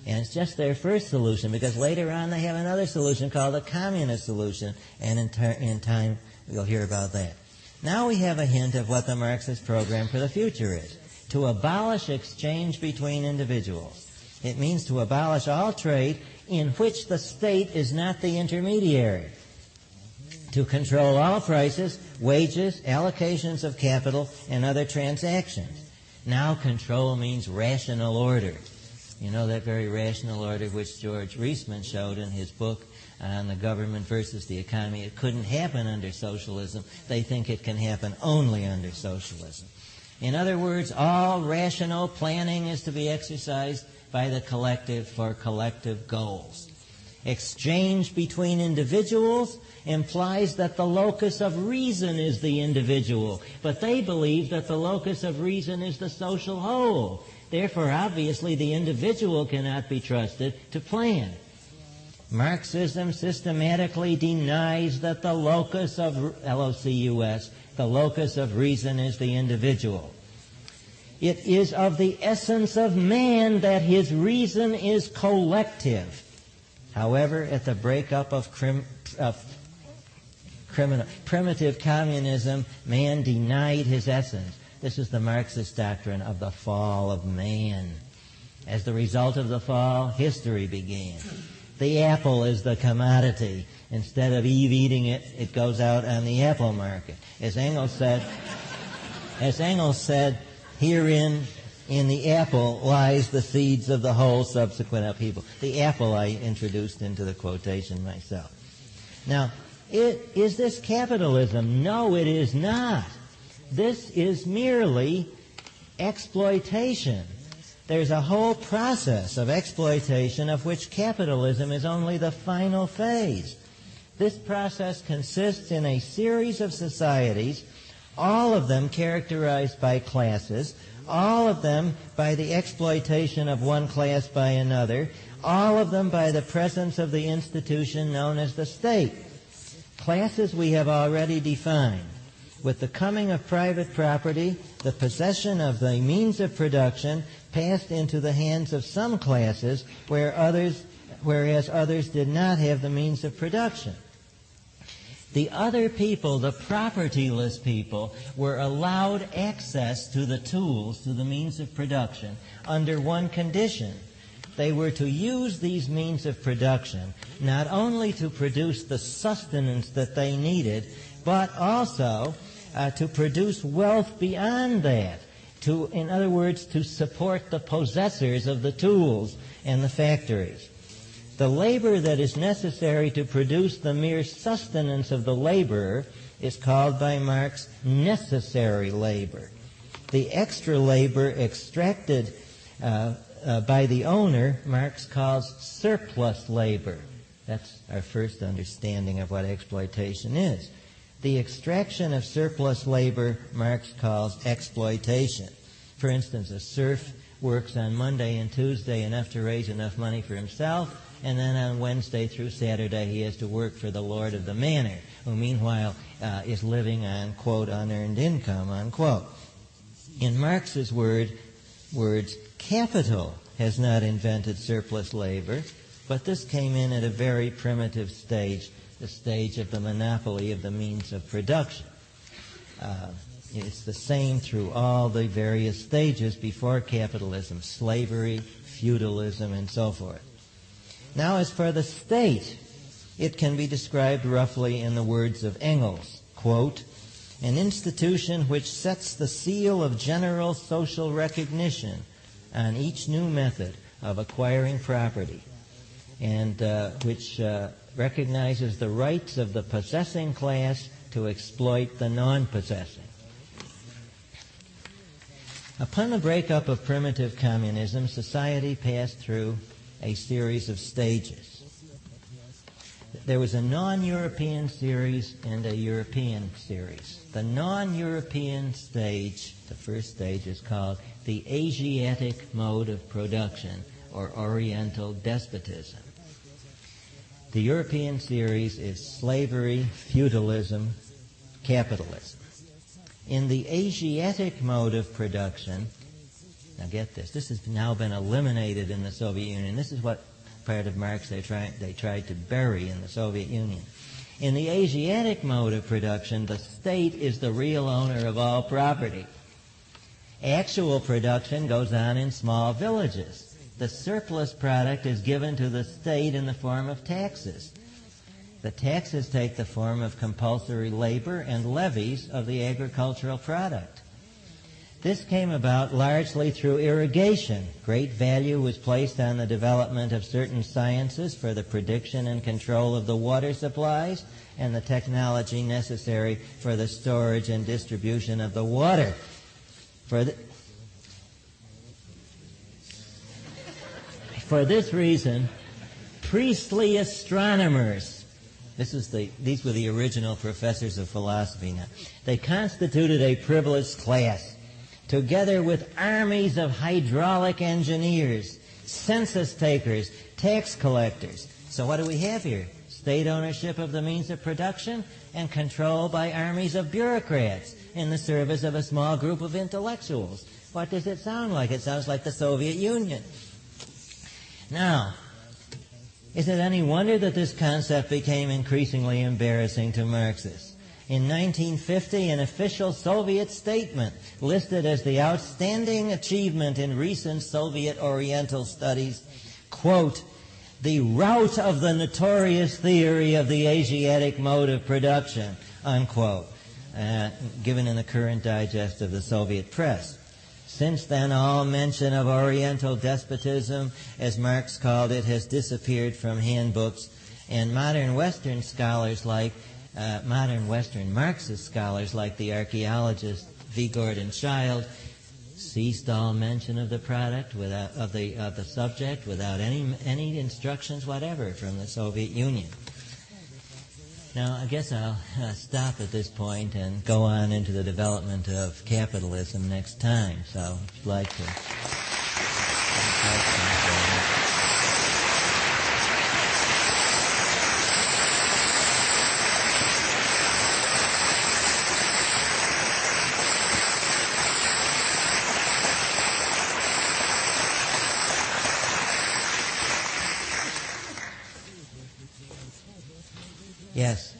And it's just their first solution, because later on they have another solution called the communist solution, and in time you'll hear about that. Now we have a hint of what the Marxist program for the future is: to abolish exchange between individuals. It means to abolish all trade in which the state is not the intermediary, to control all prices, wages, allocations of capital, and other transactions. Now control means rational order. You know, that very rational order which George Reisman showed in his book on the government versus the economy. It couldn't happen under socialism. They think it can happen only under socialism. In other words, all rational planning is to be exercised by the collective for collective goals. Exchange between individuals implies that the locus of reason is the individual, but they believe that the locus of reason is the social whole. Therefore, obviously, the individual cannot be trusted to plan. Marxism systematically denies that the locus of L-O-C-U-S, the locus of reason is the individual. It is of the essence of man that his reason is collective. However, at the breakup of primitive communism, man denied his essence. This is the Marxist doctrine of the fall of man. As the result of the fall, history began. The apple is the commodity. Instead of Eve eating it, it goes out on the apple market. As Engels said, herein in the apple lies the seeds of the whole subsequent upheaval. The apple I introduced into the quotation myself. Now, is this capitalism? No, it is not. This is merely exploitation. There's a whole process of exploitation of which capitalism is only the final phase. This process consists in a series of societies, all of them characterized by classes, all of them by the exploitation of one class by another, all of them by the presence of the institution known as the state. Classes we have already defined. With the coming of private property, the possession of the means of production passed into the hands of some classes, whereas others did not have the means of production. The other people, the propertyless people, were allowed access to the tools, to the means of production, under one condition. They were to use these means of production not only to produce the sustenance that they needed, but also to produce wealth beyond that. In other words, to support the possessors of the tools and the factories. The labor that is necessary to produce the mere sustenance of the laborer is called by Marx necessary labor. The extra labor extracted by the owner, Marx calls surplus labor. That's our first understanding of what exploitation is. The extraction of surplus labor, Marx calls exploitation. For instance, a serf works on Monday and Tuesday enough to raise enough money for himself, and then on Wednesday through Saturday he has to work for the lord of the manor, who meanwhile is living on, quote, unearned income, unquote. In Marx's words, capital has not invented surplus labor, but this came in at a very primitive stage, the stage of the monopoly of the means of production. It's the same through all the various stages before capitalism, slavery, feudalism, and so forth. Now, as for the state, it can be described roughly in the words of Engels, quote, an institution which sets the seal of general social recognition on each new method of acquiring property, and which recognizes the rights of the possessing class to exploit the non-possessing. Upon the breakup of primitive communism, society passed through a series of stages. There was a non-European series and a European series. The non-European stage, the first stage, is called the Asiatic mode of production, or Oriental despotism. The European theories is slavery, feudalism, capitalism. In the Asiatic mode of production, now get this has now been eliminated in the Soviet Union. This is what part of Marx they tried to bury in the Soviet Union. In the Asiatic mode of production, the state is the real owner of all property. Actual production goes on in small villages. The surplus product is given to the state in the form of taxes. The taxes take the form of compulsory labor and levies of the agricultural product. This came about largely through irrigation. Great value was placed on the development of certain sciences for the prediction and control of the water supplies and the technology necessary for the storage and distribution of the water. For this reason, priestly astronomers, these were the original professors of philosophy now, they constituted a privileged class, together with armies of hydraulic engineers, census takers, tax collectors. So what do we have here? State ownership of the means of production and control by armies of bureaucrats in the service of a small group of intellectuals. What does it sound like? It sounds like the Soviet Union. Now, is it any wonder that this concept became increasingly embarrassing to Marxists? In 1950, an official Soviet statement listed as the outstanding achievement in recent Soviet Oriental studies, quote, the rout of the notorious theory of the Asiatic mode of production, unquote, given in the current digest of the Soviet press. Since then, all mention of Oriental despotism, as Marx called it, has disappeared from handbooks, and modern Western Marxist scholars like the archaeologist V. Gordon Childe ceased all mention of the product, of the subject, without any instructions whatever from the Soviet Union. Now, I guess I'll stop at this point and go on into the development of capitalism next time. So, if you'd like to. Yes.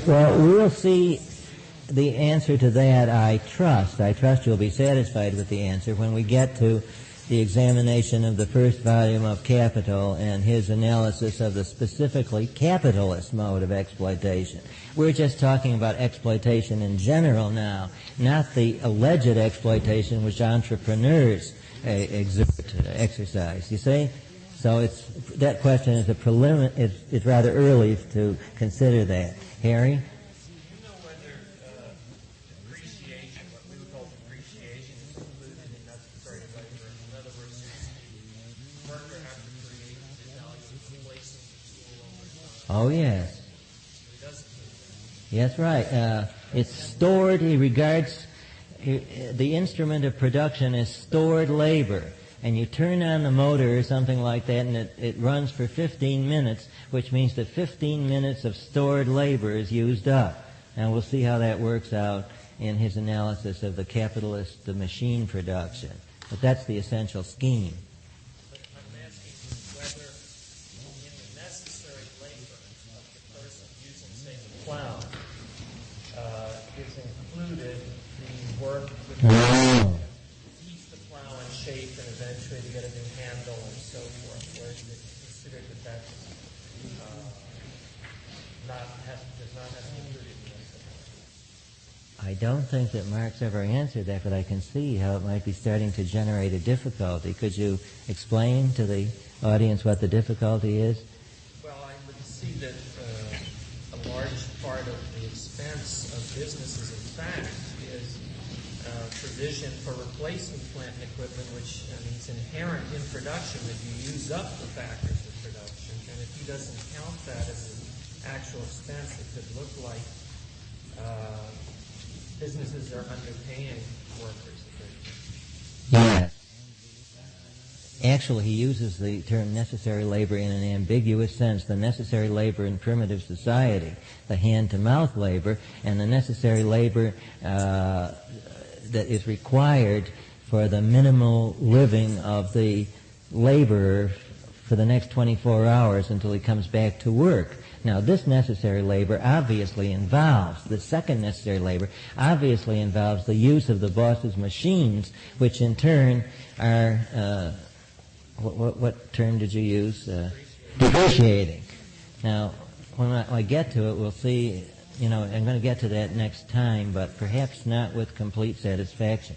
Well, we'll see the answer to that, I trust. I trust you'll be satisfied with the answer when we get to the examination of the first volume of Capital and his analysis of the specifically capitalist mode of exploitation. We're just talking about exploitation in general now, not the alleged exploitation which entrepreneurs exercise. You see? So that question is it's rather early to consider that. Harry? Do you know whether depreciation, what we would call depreciation, is included in necessary labor? In other words, the worker has to create the value of placing the tool over time. Oh, yes. He doesn't do that. Yes, right. It's stored, he regards the instrument of production as stored labor. And you turn on the motor or something like that, and it runs for 15 minutes, which means that 15 minutes of stored labor is used up. And we'll see how that works out in his analysis of the capitalist machine production. But that's the essential scheme. But I'm asking whether in the necessary labor of the person using, say, the plow, is included the work with the keep the plow in shape and eventually to get a new handle and so forth, where is it considered that that's does not have to be included in this? I don't think that Marx ever answered that, but I can see how it might be starting to generate a difficulty. Could you explain to the audience what the difficulty is? Well, I would see that a large part of the expense of businesses, in fact, is provision for replacement plant and equipment, which is inherent in production that you use up the factors of production. And if he doesn't count that as an actual expense, it could look like businesses are underpaying workers. Yes. Actually, he uses the term necessary labor in an ambiguous sense. The necessary labor in primitive society, the hand-to-mouth labor, and the necessary labor that is required for the minimal living of the laborer for the next 24 hours until he comes back to work. Now, this necessary labor obviously involves, the second necessary labor obviously involves the use of the boss's machines, which in turn are, what term did you use? Depreciating. Now, when I get to it, we'll see, I'm going to get to that next time, but perhaps not with complete satisfaction.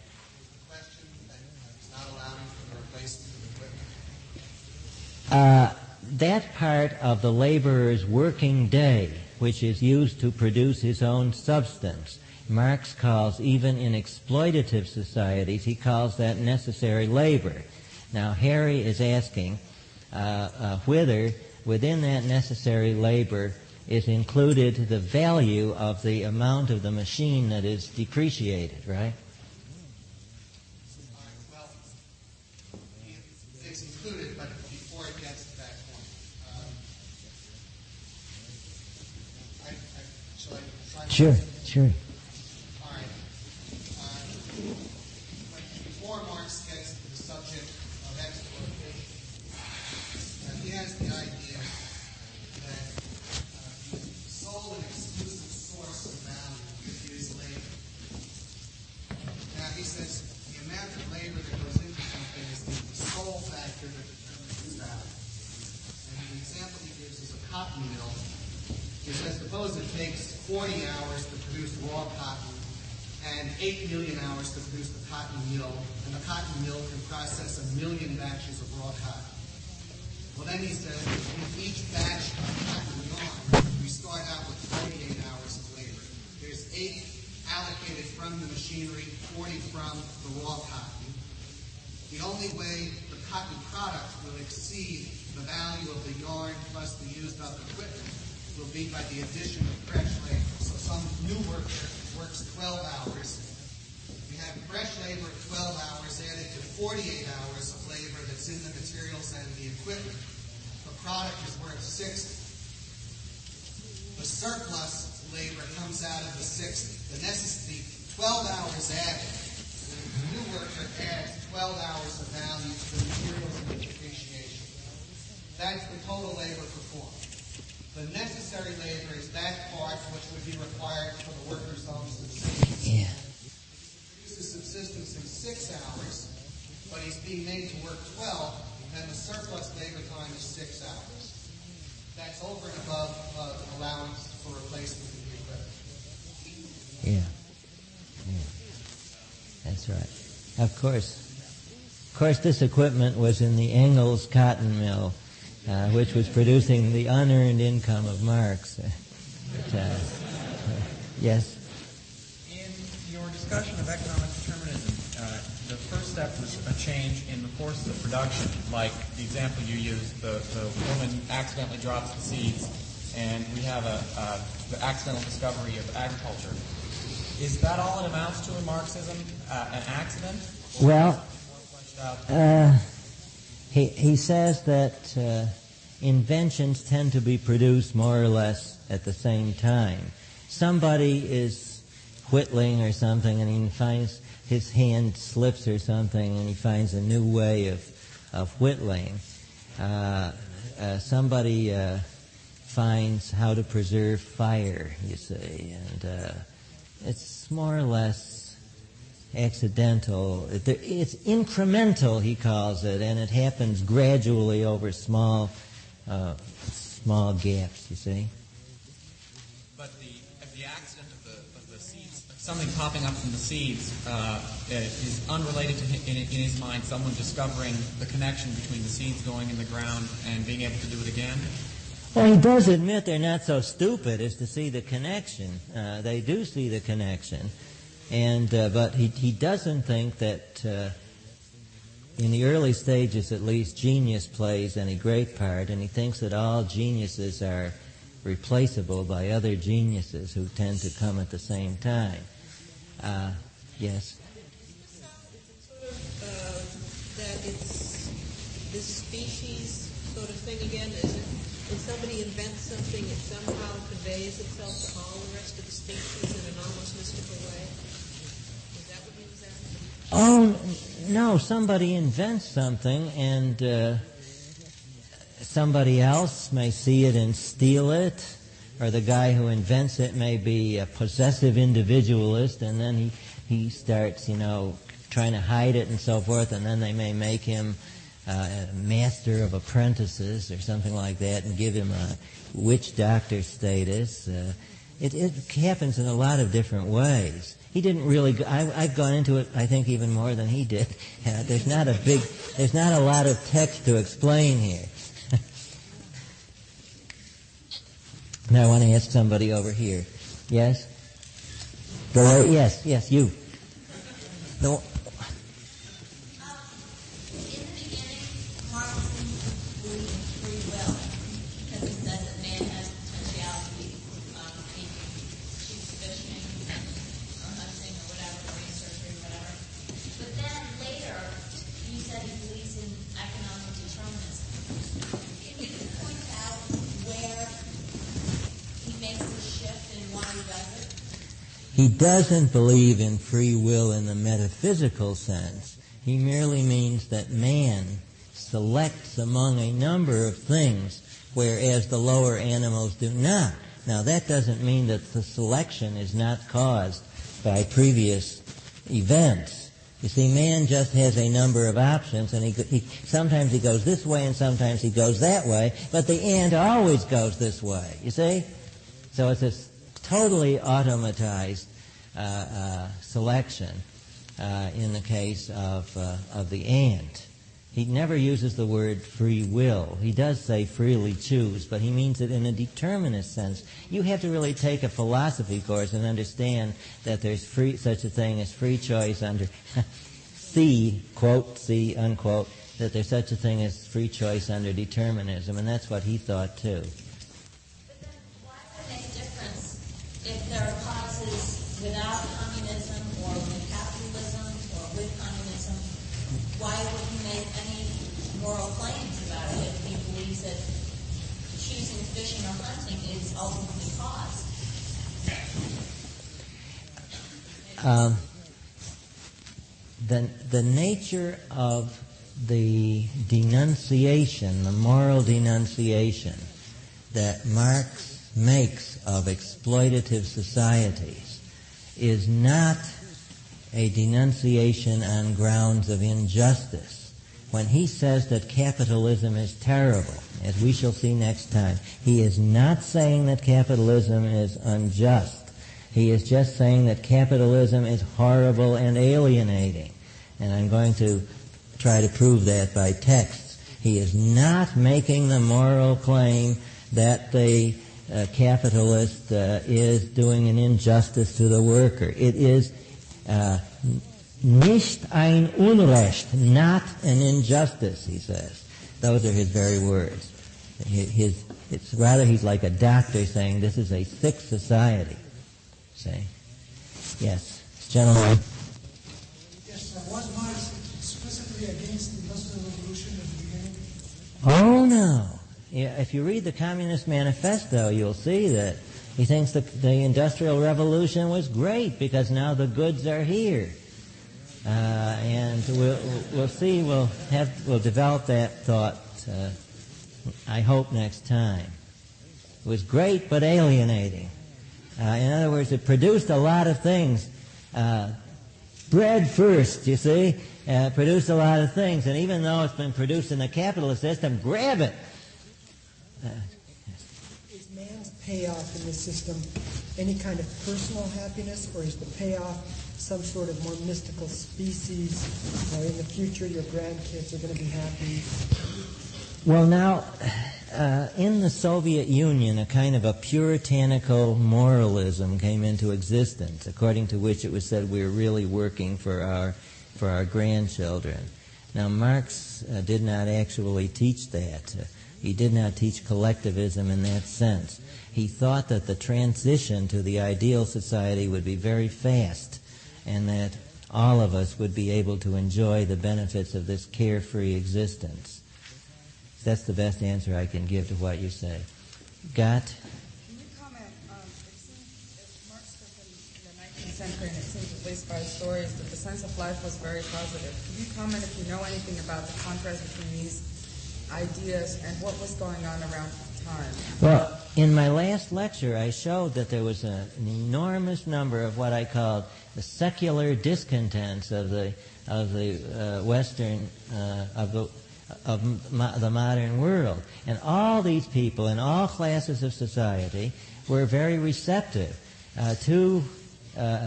That part of the laborer's working day, which is used to produce his own substance, Marx calls, even in exploitative societies, he calls that necessary labor. Now, Harry is asking whether within that necessary labor is included the value of the amount of the machine that is depreciated, right? Well, it's included, but before it gets to that point, shall I try to... Sure. All right. Before Marx gets to the subject of exploitation, he has the idea that the sole and exclusive source of value is labor. Now, he says the amount of labor that goes into something is the sole factor that determines its value. And the example he gives is a cotton mill. He says, suppose it takes 40 hours to produce raw cotton and 8 million hours to produce the cotton mill, and the cotton mill can process 1 million batches of raw cotton. Well, then he says, with each batch of cotton yarn, we start out with 48 hours of labor. There's 8 allocated from the machinery, 40 from the raw cotton. The only way the cotton product will exceed the value of the yarn plus the used up equipment will be by the addition of fresh labor. So some new worker works 12 hours. We have fresh labor of 12 hours added to 48 hours of labor that's in the materials and the equipment. The product is worth 60. The surplus labor comes out of the 60. The 12 hours added, the new worker adds 12 hours of value to the materials and the depreciation. That's the total labor performed. The necessary labor is that part which would be required for the worker's own subsistence. Yeah. He produces subsistence in 6 hours, but he's being made to work 12, then the surplus labor time is 6 hours. That's over and above the allowance for replacement of the equipment. Yeah. That's right. Of course, this equipment was in the Engels cotton mill, which was producing the unearned income of Marx. Yes? In your discussion of economic determinism, the first step was a change in the forces of production, like the example you used, the woman accidentally drops the seeds, and we have the accidental discovery of agriculture. Is that all it amounts to in Marxism, an accident? Well, he says that inventions tend to be produced more or less at the same time. Somebody is whittling or something, and he finds his hand slips or something, and he finds a new way of whittling. Somebody finds how to preserve fire, you see, and it's more or less accidental. It's incremental, he calls it, and it happens gradually over small gaps, you see. But the accident of the seeds, something popping up from the seeds, is unrelated to in his mind someone discovering the connection between the seeds going in the ground and being able to do it again? Well, he does admit they're not so stupid as to see the connection. They do see the connection, but he doesn't think that in the early stages, at least, genius plays any great part, and he thinks that all geniuses are replaceable by other geniuses who tend to come at the same time. Yes? That it's this species sort of thing again? Is it when somebody invents something, it somehow conveys itself to all the rest of the species in an almost mystical way? Is that what he was asking? Oh, no, somebody invents something and somebody else may see it and steal it, or the guy who invents it may be a possessive individualist, and then he starts, trying to hide it and so forth, and then they may make him a master of apprentices or something like that and give him a witch doctor status. It happens in a lot of different ways. He didn't really. I've gone into it, I think, even more than he did. There's not a lot of text to explain here. Now I want to ask somebody over here. Yes? Yes, you. No. In the beginning, Marxism believed in free will because it says that man has potentiality of choose fishing or hunting or whatever, research or whatever. But then later, you said he believes in economic determinism. Can you point out where he makes the shift and why he does it? He doesn't believe in free will in the metaphysical sense. He merely means that man selects among a number of things, whereas the lower animals do not. Now, that doesn't mean that the selection is not caused by previous events. You see, man just has a number of options, and sometimes he goes this way and sometimes he goes that way, but the ant always goes this way, you see? So it's this totally automatized selection in the case of the ant. He never uses the word free will. He does say freely choose, but he means it in a determinist sense. You have to really take a philosophy course and understand that there's such a thing as free choice under C, quote, C, unquote, that there's such a thing as free choice under determinism, and that's what he thought too. But then why would it make a difference if there are causes without communism or with capitalism or with communism? Why would he make any moral claims about it if he believes that choosing fishing or hunting is ultimately caused? The nature of the denunciation, the moral denunciation that Marx makes of exploitative societies is not a denunciation on grounds of injustice. When he says that capitalism is terrible, as we shall see next time, he is not saying that capitalism is unjust. He is just saying that capitalism is horrible and alienating. And I'm going to try to prove that by texts. He is not making the moral claim that the capitalist is doing an injustice to the worker. It is nicht ein Unrecht, not an injustice, he says. Those are his very words. It's rather he's like a doctor saying this is a sick society. See? Yes, gentlemen. Yes, was Marx explicitly against the Industrial Revolution at the beginning? Oh, no. Yeah, if you read the Communist Manifesto, you'll see that he thinks the Industrial Revolution was great because now the goods are here. And we'll see, we'll develop that thought, I hope, next time. It was great but alienating. In other words, it produced a lot of things. Bread first, you see, produced a lot of things. And even though it's been produced in the capitalist system, grab it. Is man's payoff in this system any kind of personal happiness, or is the payoff some sort of more mystical species, or in the future your grandkids are going to be happy? Well, now, in the Soviet Union, a kind of a puritanical moralism came into existence, according to which it was said we're really working for our grandchildren. Now, Marx did not actually teach that. He did not teach collectivism in that sense. He thought that the transition to the ideal society would be very fast and that all of us would be able to enjoy the benefits of this carefree existence. That's the best answer I can give to what you say. Got? Can you comment, it seems, if Marx took in the 19th century, and it seems at least by his stories, that the sense of life was very positive. Can you comment if you know anything about the contrast between these ideas and what was going on around the time? Well, in my last lecture, I showed that there was an enormous number of what I called the secular discontents of the Western of the modern world, and all these people in all classes of society were very receptive to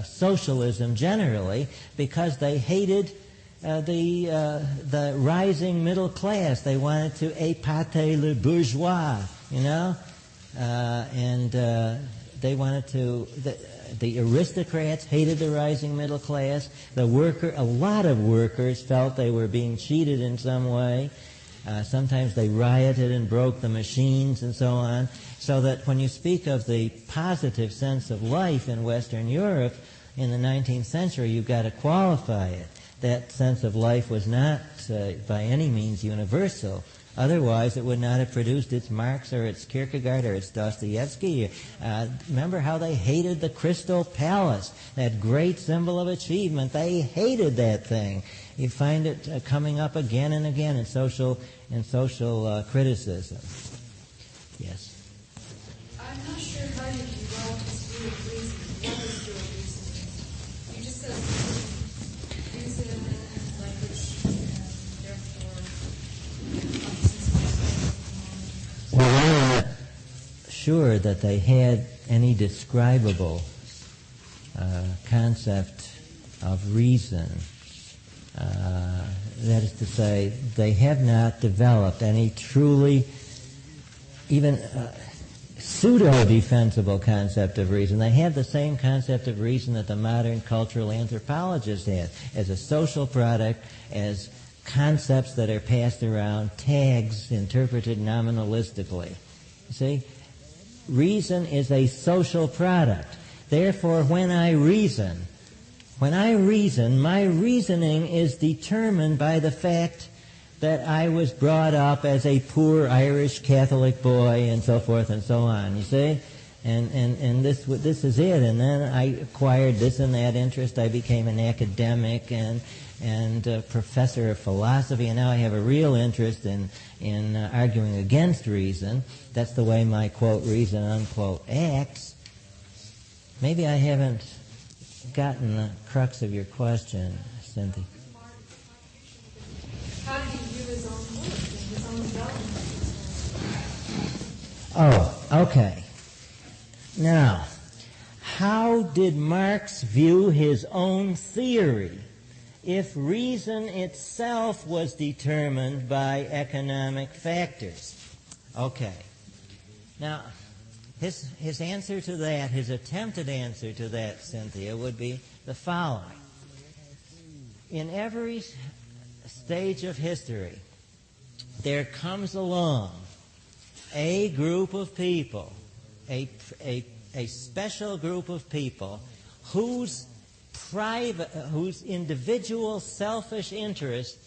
socialism generally because they hated the rising middle class. They wanted to épater le bourgeois, and they wanted to. The aristocrats hated the rising middle class. A lot of workers felt they were being cheated in some way. Sometimes they rioted and broke the machines and so on. So that when you speak of the positive sense of life in Western Europe in the 19th century, you've got to qualify it. That sense of life was not by any means universal. Otherwise, it would not have produced its Marx or its Kierkegaard or its Dostoevsky. Remember how they hated the Crystal Palace, that great symbol of achievement. They hated that thing. You find it coming up again and again in social criticism. Yes. I'm not sure how you can go into this view of reason. What is your reason? You just said reason, language, and therefore Well, we're not sure that they had any describable concept of reason. That is to say, they have not developed any truly, even pseudo-defensible concept of reason. They have the same concept of reason that the modern cultural anthropologist has, as a social product, as concepts that are passed around, tags interpreted nominalistically. You see? Reason is a social product. Therefore, when I reason, my reasoning is determined by the fact that I was brought up as a poor Irish Catholic boy and so forth and so on, you see? And this is it. And then I acquired this and that interest. I became an academic and professor of philosophy, and now I have a real interest in arguing against reason. That's the way my, quote, reason, unquote, acts. Maybe I haven't gotten the crux of your question, Cynthia. how do you view his own work and his own development? Oh, okay. Now, how did Marx view his own theory if reason itself was determined by economic factors? Okay. Now, his answer to that, his attempted answer to that, Cynthia, would be the following. In every stage of history, there comes along a group of people, a special group of people whose individual selfish interest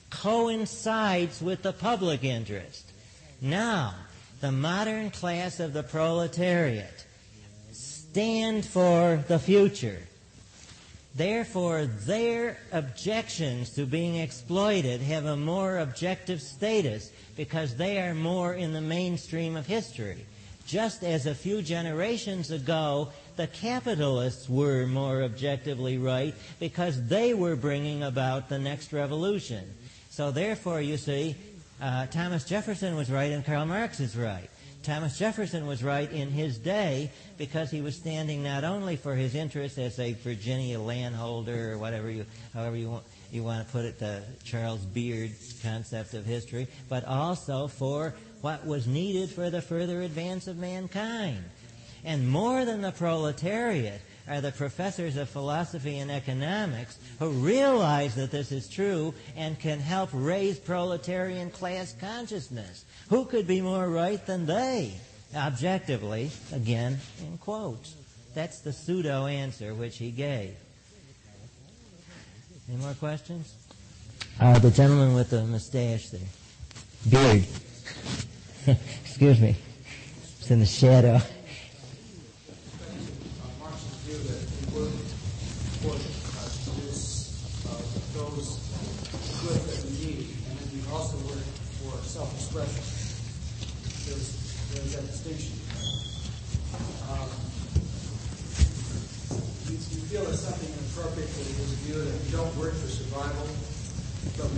coincides with the public interest. Now, the modern class of the proletariat stand for the future. Therefore, their objections to being exploited have a more objective status because they are more in the mainstream of history. Just as a few generations ago, the capitalists were more objectively right because they were bringing about the next revolution. So therefore, you see, Thomas Jefferson was right and Karl Marx is right. Thomas Jefferson was right in his day because he was standing not only for his interests as a Virginia landholder or however you want to put it, the Charles Beard concept of history, but also for what was needed for the further advance of mankind. And more than the proletariat are the professors of philosophy and economics who realize that this is true and can help raise proletarian class consciousness. Who could be more right than they? Objectively, again, in quotes. That's the pseudo answer which he gave. Any more questions? The gentleman with the mustache there. Beard. Excuse me. It's in the shadow. Marx's view that we work for produce those goods that we need, and then we also work for self-expression. There's that distinction. You feel it's something inappropriate to his view that we don't work for survival, but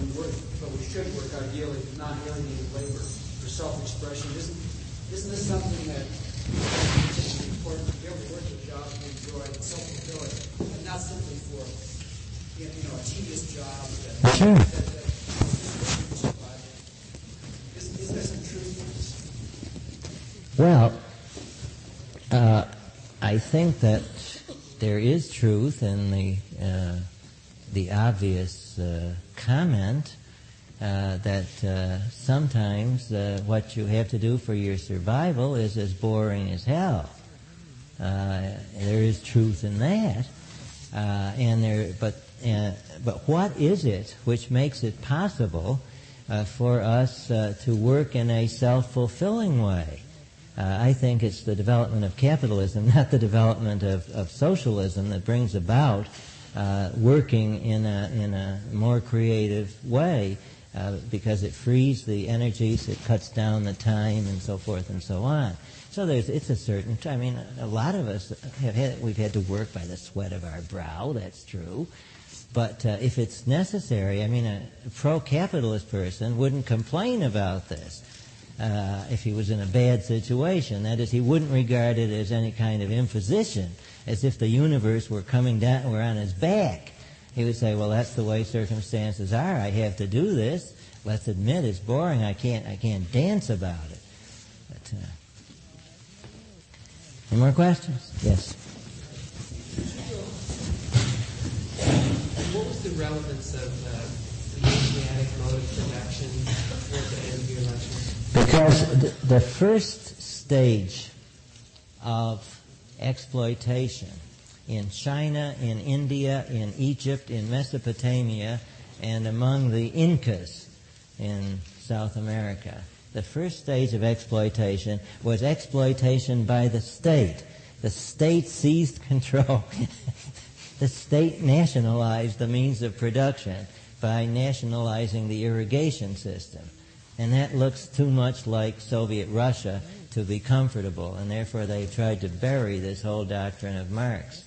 we should work ideally for non-alienated labor for self-expression. Isn't this something that is important to be able to work a job we enjoy, self-fulfilling, and not simply for a tedious job that Sure. survival? Is there some truth to this? Well, I think that there is truth in the obvious comment that sometimes what you have to do for your survival is as boring as hell. There is truth in that, but what is it which makes it possible for us to work in a self-fulfilling way? I think it's the development of capitalism, not the development of socialism, that brings about working in a more creative way, because it frees the energies, it cuts down the time, and so forth and so on. So it's a certain. I mean, a lot of us we've had to work by the sweat of our brow. That's true. But if it's necessary, I mean, a pro-capitalist person wouldn't complain about this. If he was in a bad situation. That is, he wouldn't regard it as any kind of imposition, as if the universe were coming down, were on his back. He would say, well, that's the way circumstances are. I have to do this. Let's admit it's boring. I can't dance about it. But, any more questions? Yes. What was the relevance of the Asiatic mode of production toward the end of your lecture? Because the first stage of exploitation in China, in India, in Egypt, in Mesopotamia, and among the Incas in South America, the first stage of exploitation was exploitation by the state. The state seized control. The state nationalized the means of production by nationalizing the irrigation system. And that looks too much like Soviet Russia to be comfortable, and therefore they tried to bury this whole doctrine of Marx.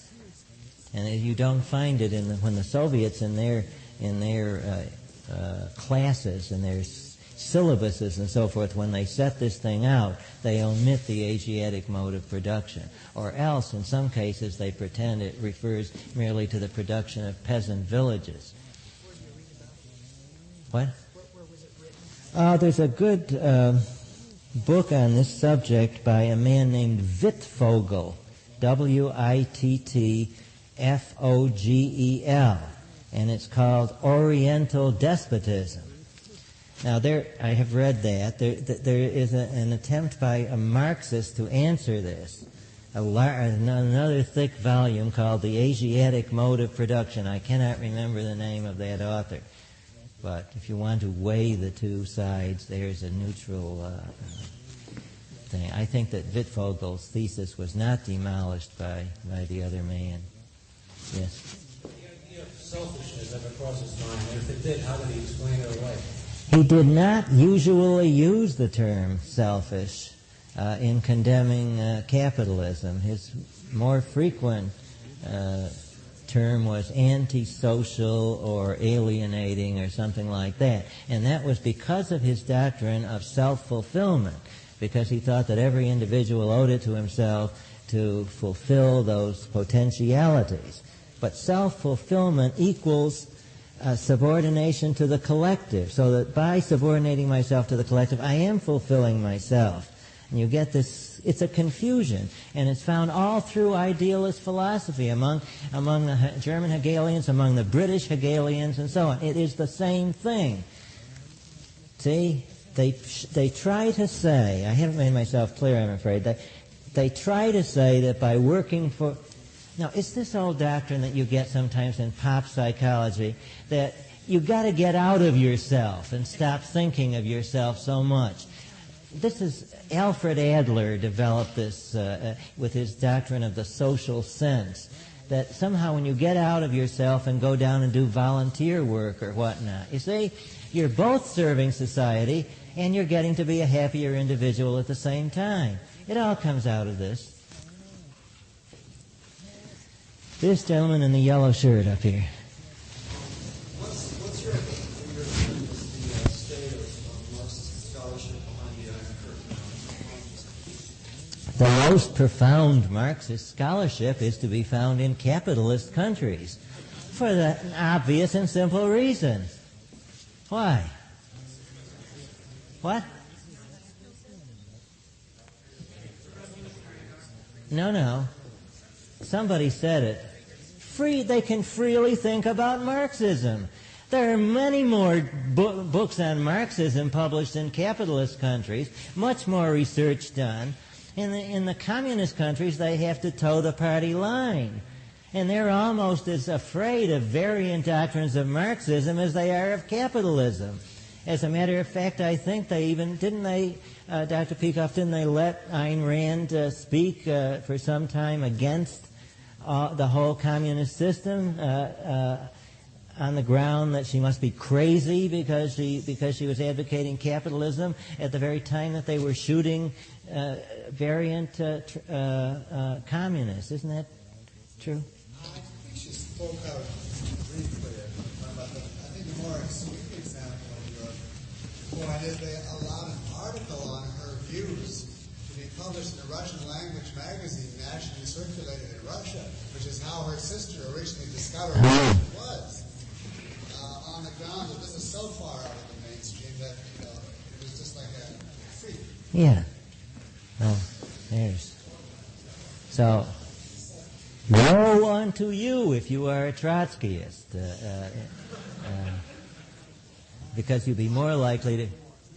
And you don't find it when the Soviets in their classes and their syllabuses and so forth, when they set this thing out, they omit the Asiatic mode of production. Or else, in some cases, they pretend it refers merely to the production of peasant villages. What? There's a good book on this subject by a man named Wittfogel, Wittfogel, and it's called Oriental Despotism. Now, I have read that. There is an attempt by a Marxist to answer this. Another thick volume called The Asiatic Mode of Production. I cannot remember the name of that author. But if you want to weigh the two sides, there's a neutral thing. I think that Wittfogel's thesis was not demolished by the other man. Yes? The idea of selfishness never crossed his mind, and if it did, how did he explain it away? He did not usually use the term selfish in condemning capitalism. His more frequent term was antisocial or alienating or something like that. And that was because of his doctrine of self-fulfillment, because he thought that every individual owed it to himself to fulfill those potentialities. But self-fulfillment equals subordination to the collective, so that by subordinating myself to the collective, I am fulfilling myself. And you get this, it's a confusion, and it's found all through idealist philosophy, among the German Hegelians, among the British Hegelians, and so on. It is the same thing. See, they try to say, I haven't made myself clear, I'm afraid, they try to say that by working for... Now, it's this old doctrine that you get sometimes in pop psychology, that you've got to get out of yourself and stop thinking of yourself so much. This is Alfred Adler developed this with his doctrine of the social sense, that somehow when you get out of yourself and go down and do volunteer work or whatnot, you see, you're both serving society and you're getting to be a happier individual at the same time. It all comes out of this. This gentleman in the yellow shirt up here. What's your opinion of the state of Marxist scholarship behind the curtain? The most profound Marxist scholarship is to be found in capitalist countries for the obvious and simple reason. Why? What? No. Somebody said it. They can freely think about Marxism. There are many more books on Marxism published in capitalist countries, much more research done. In the communist countries, they have to toe the party line. And they're almost as afraid of variant doctrines of Marxism as they are of capitalism. As a matter of fact, I think they even, Dr. Peikoff, didn't they let Ayn Rand speak for some time against the whole communist system on the ground that she must be crazy because she was advocating capitalism at the very time that they were shooting variant communists. Isn't that true? I think she spoke out briefly about that. I think the more extreme example of your point is they allowed an article on her views to be published in a Russian language magazine nationally circulated in Russia, which is how her sister originally discovered what it was, on the ground that this is so far out of the mainstream that it was just like a freak. Yeah. Well, there's... So, woe unto you if you are a Trotskyist, because you'd be more likely to...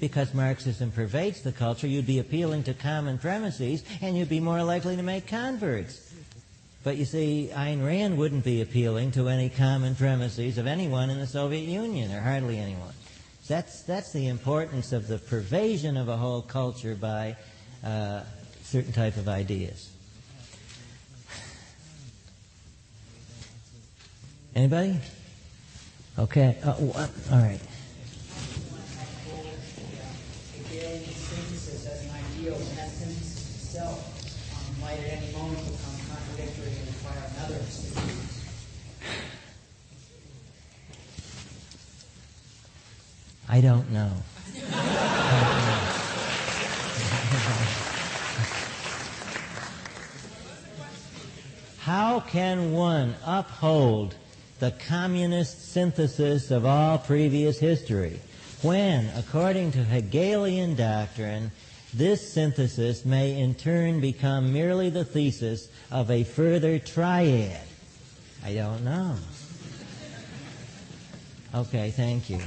Because Marxism pervades the culture, you'd be appealing to common premises, and you'd be more likely to make converts. But you see, Ayn Rand wouldn't be appealing to any common premises of anyone in the Soviet Union, or hardly anyone. That's the importance of the pervasion of a whole culture by certain type of ideas. Anybody? Okay. All right. Synthesis as an ideal, and that synthesis itself might at any moment become contradictory and require another synthesis. I don't know. How can one uphold the communist synthesis of all previous history when, according to Hegelian doctrine, this synthesis may in turn become merely the thesis of a further triad? I don't know. Okay, thank you.